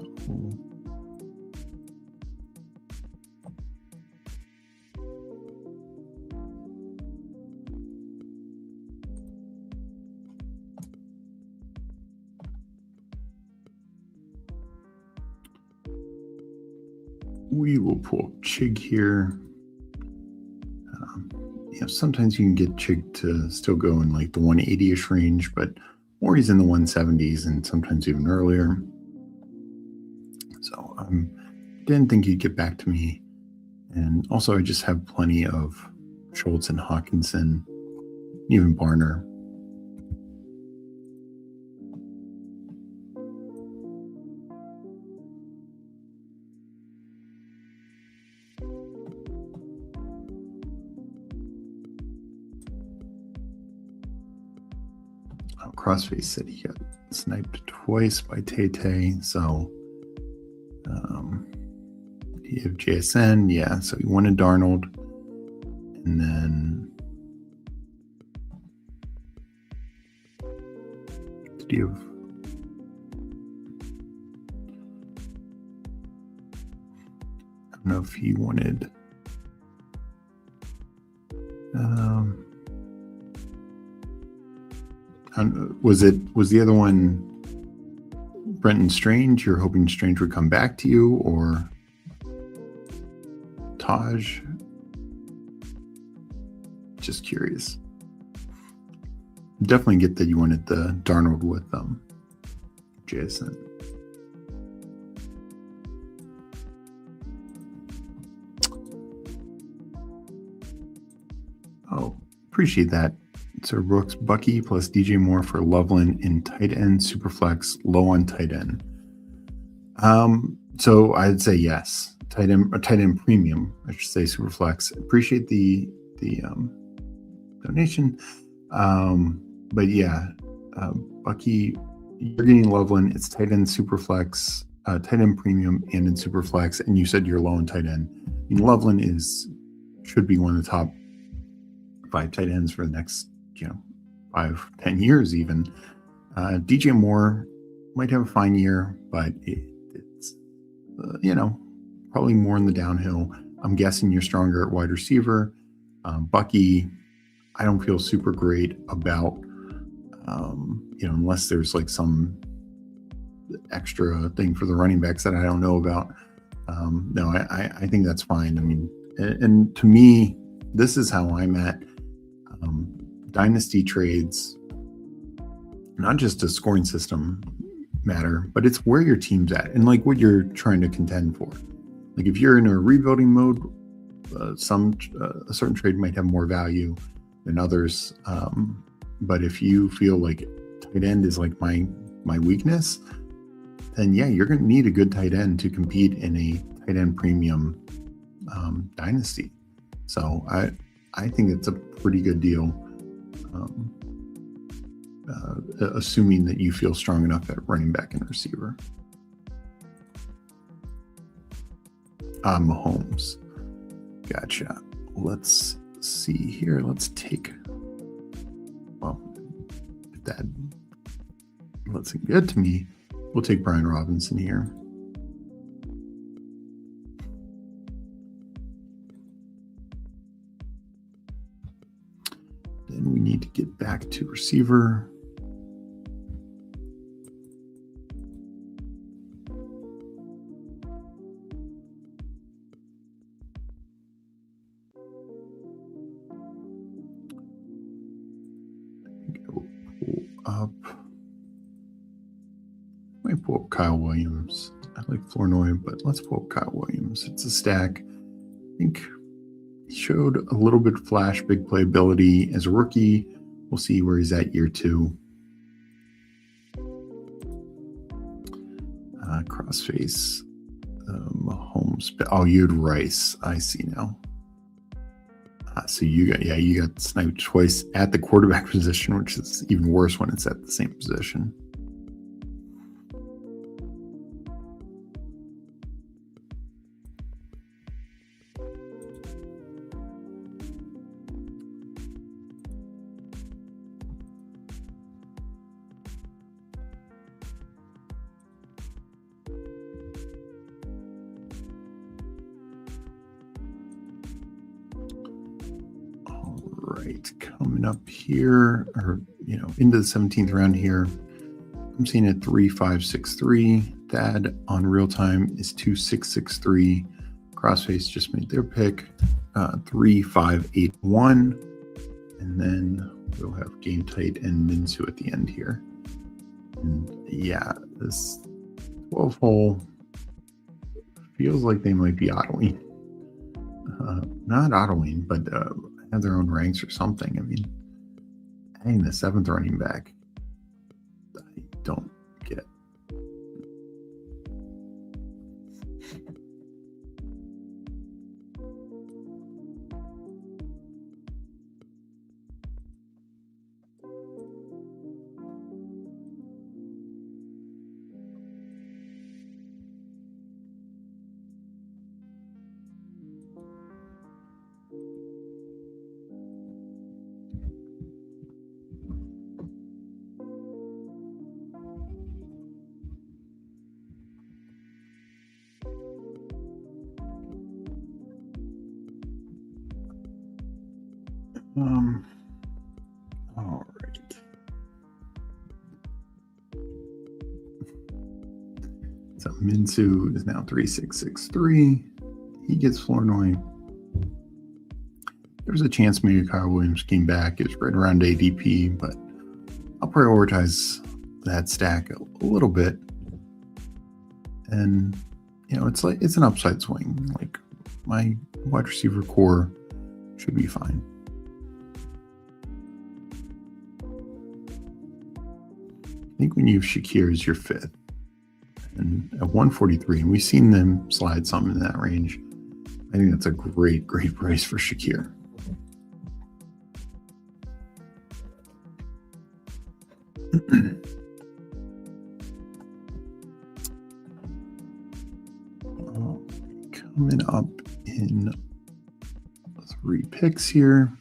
we will pull Chig here. Sometimes you can get Chig to still go in like the 180-ish range, but or he's in the 170s and sometimes even earlier. So didn't think he'd get back to me. And also I just have plenty of Schultz and Hawkinson, even Barner. Crossface said he got sniped twice by Tay, so you have JSN, yeah, so he wanted Darnold, and then did you have I don't know if he wanted was the other one Brenton Strange? You're hoping Strange would come back to you, or Taj? Just curious. Definitely get that you wanted the Darnold with Jason. Oh, appreciate that. Sir Brooks, Bucky plus DJ Moore for Loveland in tight end, superflex, low on tight end. So I'd say yes. Tight end premium, I should say, superflex. Appreciate the donation. But yeah, Bucky, you're getting Loveland. It's tight end, superflex, tight end premium, and in superflex. And you said you're low on tight end. I mean, Loveland should be one of the top 5 tight ends for the next 5-10 years even. DJ Moore might have a fine year, but it's probably more in the downhill. I'm guessing you're stronger at wide receiver. Bucky, I don't feel super great about, unless there's like some extra thing for the running backs that I don't know about. No, I think that's fine. I mean, and to me, this is how I'm at. Dynasty trades, not just a scoring system matter, but it's where your team's at and like what you're trying to contend for. Like if you're in a rebuilding mode, a certain trade might have more value than others. But if you feel like tight end is like my weakness, then yeah, you're going to need a good tight end to compete in a tight end premium dynasty. So I think it's a pretty good deal. Assuming that you feel strong enough at running back and receiver. Mahomes. Gotcha. Let's see here. Let's take, if that looks good to me, we'll take Brian Robinson here. Then we need to get back to receiver. Pull up Kyle Williams. I like Flournoy, but let's pull up Kyle Williams. It's a stack. I think he showed a little bit of flash, big playability as a rookie. We'll see where he's at year 2. Crossface, Mahomes. Oh, you had Rice. I see now. So you got sniped twice at the quarterback position, which is even worse when it's at the same position. Coming up here, or into the 17th round here, I'm seeing a 3.563. Thad on real time is 2.663. Crossface just made their pick, 3, 5, 8, 1. And then we'll have Game Tight and Minsu at the end here. And yeah, this 12 hole feels like they might be autoing. Not autoing, but have their own ranks or something. I mean, adding the 7th running back, I don't get. All right. So Minsu is now 3663. He gets Flournoy. There's a chance maybe Kyle Williams came back. It's right around ADP, but I'll prioritize that stack a little bit. And you know, it's an upside swing. Like my wide receiver core should be fine. I think when you have Shakir as your 5th, and at 143, and we've seen them slide some in that range, I think that's a great price for Shakir. Coming up in 3 picks here.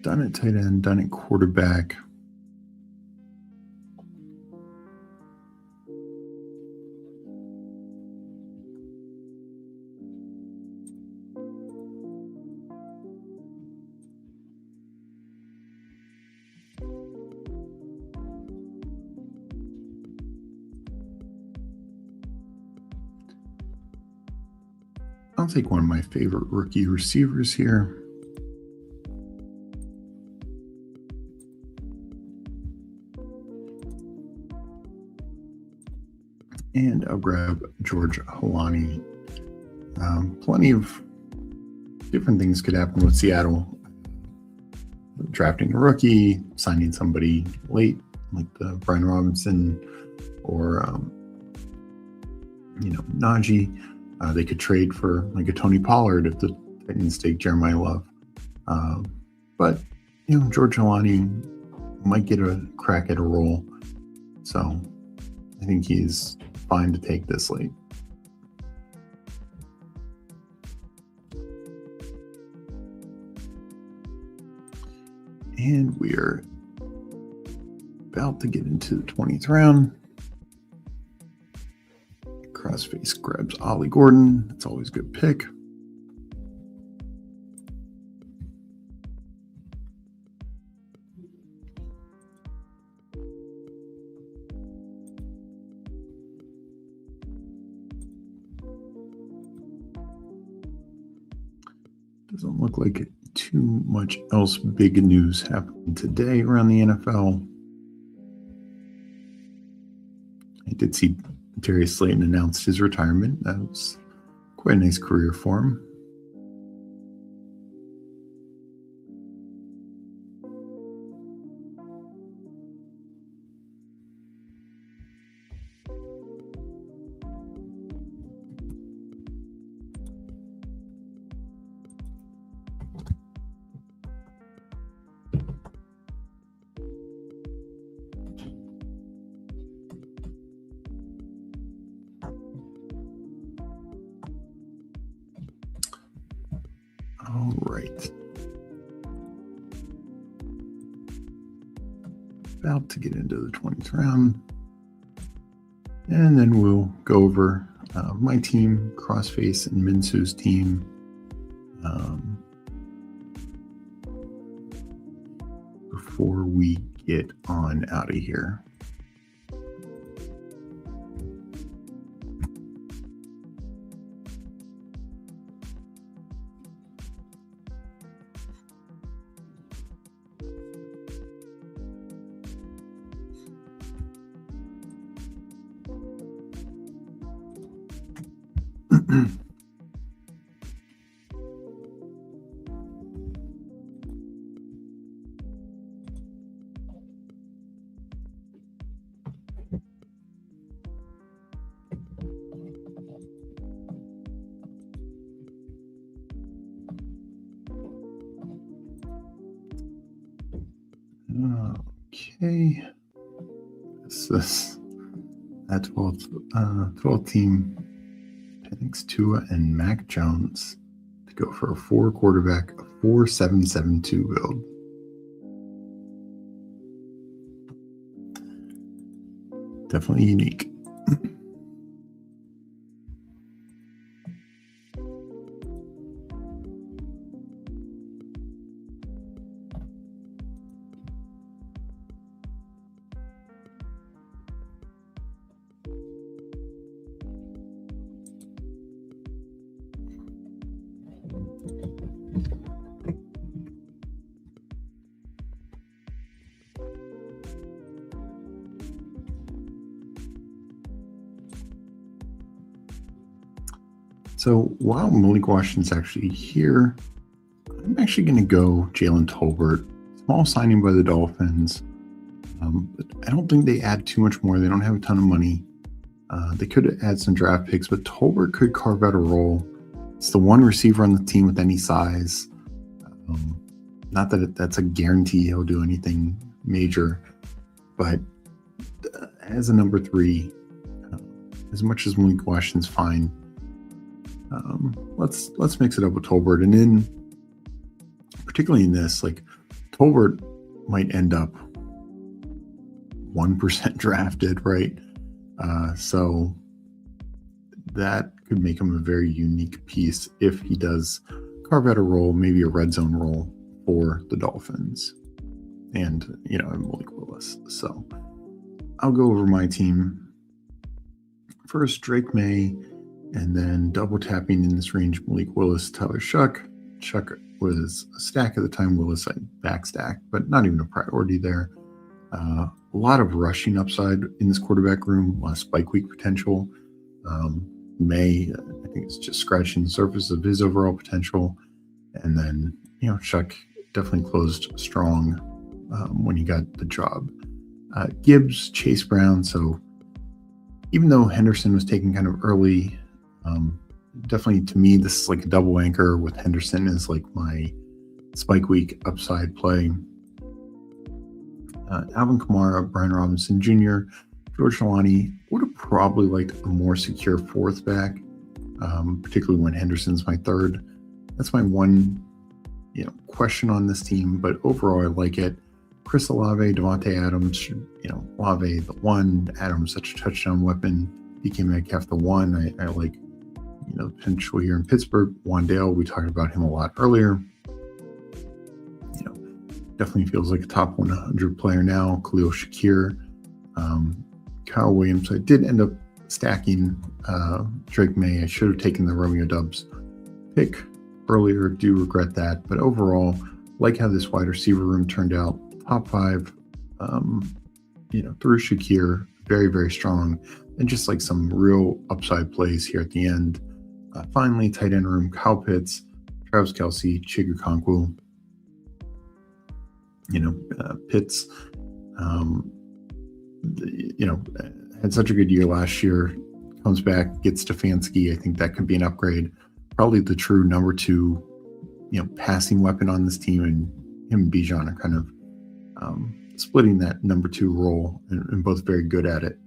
Done at tight end, done at quarterback. I'll take one of my favorite rookie receivers here. And I'll grab George Holani. Plenty of different things could happen with Seattle. Drafting a rookie, signing somebody late, like the Brian Robinson or, Najee. They could trade for like a Tony Pollard if the Titans take Jeremiah Love. But, George Holani might get a crack at a role. So I think he's fine to take this late. And we're about to get into the 20th round. Crossface grabs Ollie Gordon. That's always a good pick. Doesn't look like too much else big news happening today around the NFL. I did see Darius Slayton announced his retirement. That was quite a nice career for him. All right. about to get into the 20th round. And then we'll go over my team, Crossface, and Minsu's team. Before we get on out of here. Okay, this is that 12th team. Penix, Tua, and Mac Jones to go for a 4-quarterback, 4-7-7-2 build. Definitely unique. So while Malik Washington's actually here, I'm actually going to go Jalen Tolbert. Small signing by the Dolphins. But I don't think they add too much more. They don't have a ton of money. They could add some draft picks, but Tolbert could carve out a role. It's the one receiver on the team with any size. Not that that's a guarantee he'll do anything major, but as a number 3, as much as Malik Washington's fine, let's mix it up with Tolbert. And then, particularly in this, like, Tolbert might end up 1% drafted, right? So that could make him a very unique piece if he does carve out a role, maybe a red zone role for the Dolphins, and Malik Willis. So I'll go over my team first. Drake May. And then double tapping in this range, Malik Willis, Tyler Shuck. Shuck was a stack at the time. Willis, I backstacked, but not even a priority there. A lot of rushing upside in this quarterback room, a lot of spike week potential. May, I think it's just scratching the surface of his overall potential. And then, Shuck definitely closed strong when he got the job. Gibbs, Chase Brown. So even though Henderson was taken kind of early, definitely to me, this is like a double anchor with Henderson as like my spike week upside play. Alvin Kamara, Brian Robinson Jr., George Nolani. Would have probably liked a more secure 4th back, particularly when Henderson's my 3rd. That's my one, question on this team, but overall I like it. Chris Olave, Devontae Adams, Olave the 1, Adams such a touchdown weapon, DK Metcalf the 1. I like, potential here in Pittsburgh. Wandale, we talked about him a lot earlier. Definitely feels like a top 100 player now. Khalil Shakir, Kyle Williams. I did end up stacking Drake May. I should have taken the Romeo Dubs pick earlier. Do regret that, but overall, like how this wide receiver room turned out. Top 5, through Shakir, very, very strong, and just like some real upside plays here at the end. Finally, tight end room, Kyle Pitts, Travis Kelce, Chig Okonkwo. Pitts, had such a good year last year, comes back, gets Stefanski. I think that could be an upgrade. Probably the true number 2, passing weapon on this team, and him and Bijan are kind of splitting that number 2 role, and both very good at it.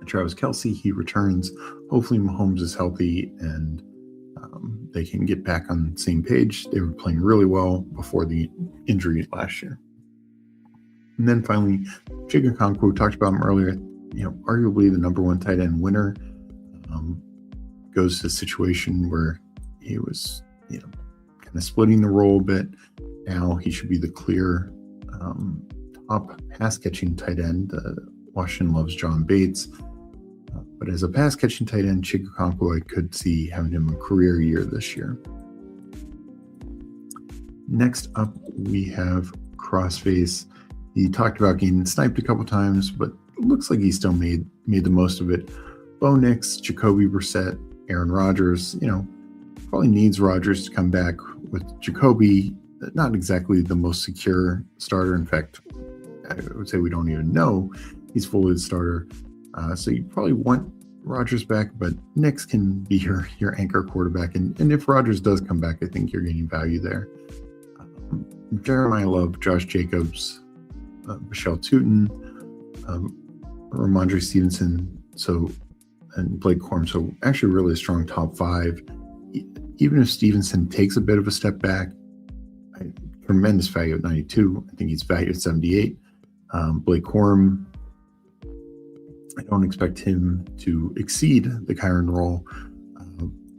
Travis Kelce, he returns. Hopefully Mahomes is healthy and they can get back on the same page. They were playing really well before the injury last year. And then finally, Chig, we talked about him earlier, arguably the number one tight end winner. Goes to a situation where he was, kind of splitting the role a bit. Now he should be the clear top pass catching tight end. Washington loves John Bates. But as a pass catching tight end, Chig, I could see having him a career year this year. Next up, we have Crossface. He talked about getting sniped a couple times, but it looks like he still made the most of it. Bo Nix, Jacoby Brissett, Aaron Rodgers, probably needs Rodgers to come back. With Jacoby, not exactly the most secure starter. In fact, I would say we don't even know he's fully the starter. So you probably want Rodgers back, but Nix can be your anchor quarterback. And if Rodgers does come back, I think you're getting value there. Jeremiah Love, Josh Jacobs, Michelle Tootin, Ramondre Stevenson, and Blake Corum. So actually really a strong top five. Even if Stevenson takes a bit of a step back, tremendous value at 92. I think he's valued at 78. Blake Corum, I don't expect him to exceed the Kyron role,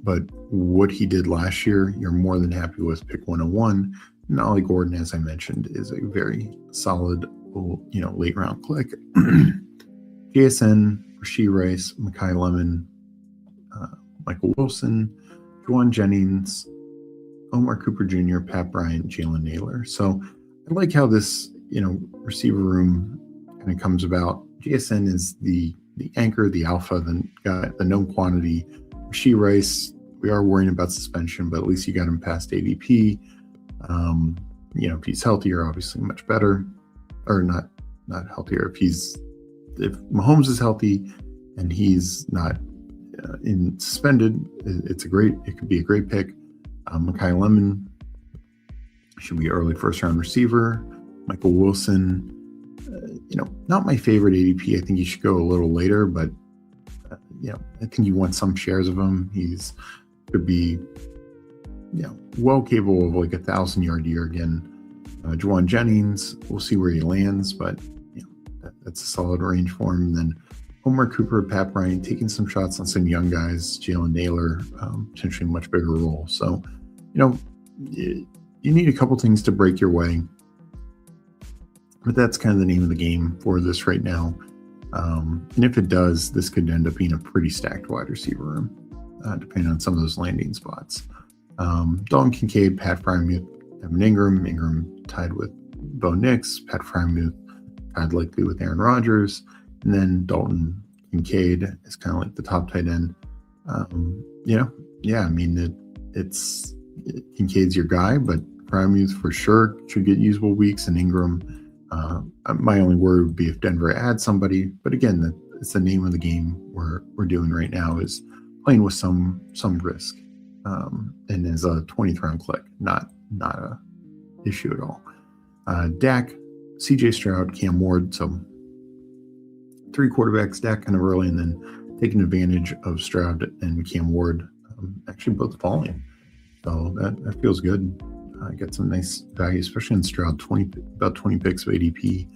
but what he did last year, you're more than happy with. Pick 101. And Ollie Gordon, as I mentioned, is a very solid, late round click. JSN, Rashee Rice, Mekhi Lemon, Michael Wilson, Juwan Jennings, Omar Cooper Jr., Pat Bryant, Jalen Naylor. So I like how this, receiver room kind of comes about. JSN is the anchor, the alpha, the known quantity. Rashee Rice, we are worrying about suspension, but at least you got him past ADP. If he's healthier, obviously much better. Or not healthier. If Mahomes is healthy and he's not suspended, it could be a great pick. Mekhi Lemon should be early first round receiver. Michael Wilson, not my favorite ADP. I think he should go a little later, but I think you want some shares of him. Could be well capable of like 1,000-yard year again. Juwan Jennings, we'll see where he lands, but that's a solid range for him. And then Omar Cooper, Pat Bryant taking some shots on some young guys. Jalen Naylor, potentially a much bigger role. So, you need a couple things to break your way, but that's kind of the name of the game for this right now. And if it does, this could end up being a pretty stacked wide receiver room, depending on some of those landing spots. Dalton Kincaid, Pat Freiermuth, Evan Ingram tied with Bo Nix, Pat Freiermuth tied likely with Aaron Rodgers, and then Dalton Kincaid is kind of like the top tight end. It's Kincaid's your guy, but Freiermuth for sure should get usable weeks, and Ingram. My only worry would be if Denver adds somebody, but again, it's the name of the game we're doing right now is playing with some risk. And as a 20th round click, not a issue at all. Dak, CJ Stroud, Cam Ward, so 3 quarterbacks, Dak kind of early, and then taking advantage of Stroud and Cam Ward, actually both falling. So that feels good. I got some nice value, especially in Stroud, about 20 picks of ADP.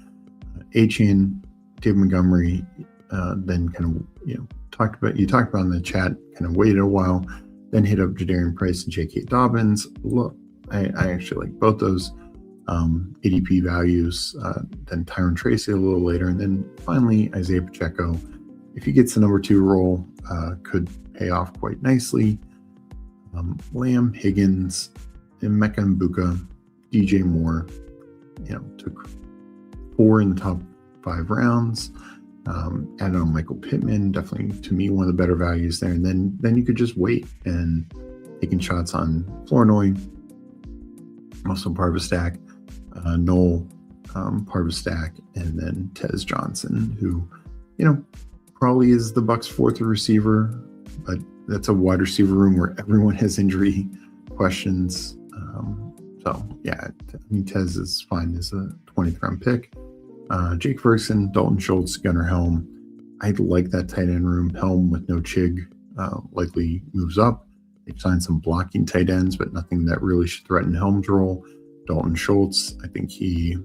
Achane, David Montgomery, then kind of, talked about in the chat, kind of waited a while, then hit up Jadarian Price and J.K. Dobbins. Look, I actually like both those ADP values. Then Tyron Tracy a little later, and then finally Isaiah Pacheco. If he gets the number 2 role, could pay off quite nicely. Lamb, Higgins, Emeka Mbuka, DJ Moore, took 4 in the top 5 rounds. Added on Michael Pittman, definitely to me one of the better values there. And then you could just wait and taking shots on Flournoy, also part of a stack, Noel, part of a stack, and then Tez Johnson, who, probably is the Bucs' 4th receiver, but that's a wide receiver room where everyone has injury questions. Tez is fine as a 20th round pick. Jake Ferguson, Dalton Schultz, Gunnar Helm. I'd like that tight end room. Helm with no Chig likely moves up. They've signed some blocking tight ends, but nothing that really should threaten Helm's role. Dalton Schultz, I think he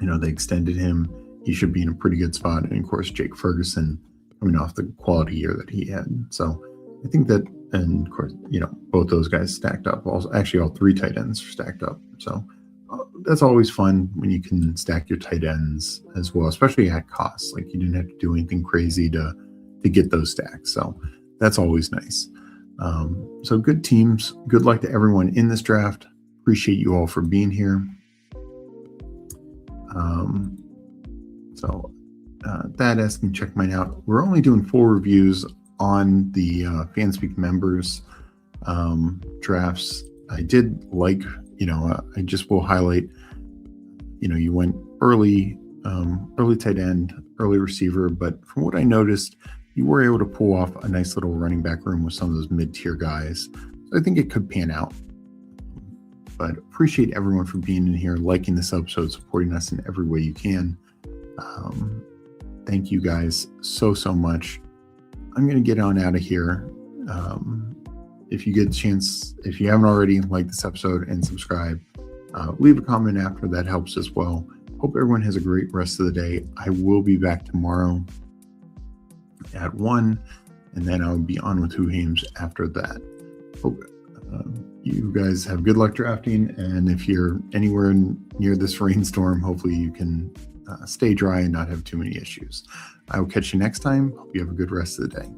They extended him. He should be in a pretty good spot. And of course, Jake Ferguson coming off the quality year that he had. So I think that, and of course, both those guys stacked up. Also, actually, all 3 tight ends are stacked up. So that's always fun when you can stack your tight ends as well, especially at cost. Like, you didn't have to do anything crazy to get those stacks. So that's always nice. So good teams. Good luck to everyone in this draft. Appreciate you all for being here. That asking, check mine out. We're only doing 4 reviews on the FanSpeak members drafts. I did like, I just will highlight, you went early tight end, early receiver, but from what I noticed, you were able to pull off a nice little running back room with some of those mid-tier guys. So I think it could pan out. But appreciate everyone for being in here, liking this episode, supporting us in every way you can. Thank you guys so much. I'm going to get on out of here. If you get a chance, if you haven't already, like this episode and subscribe. Leave a comment after, that helps as well. Hope everyone has a great rest of the day. I will be back tomorrow at 1, and then I'll be on with Who Hames after that. Hope you guys have good luck drafting, and if you're anywhere near this rainstorm, hopefully you can stay dry and not have too many issues. I will catch you next time. Hope you have a good rest of the day.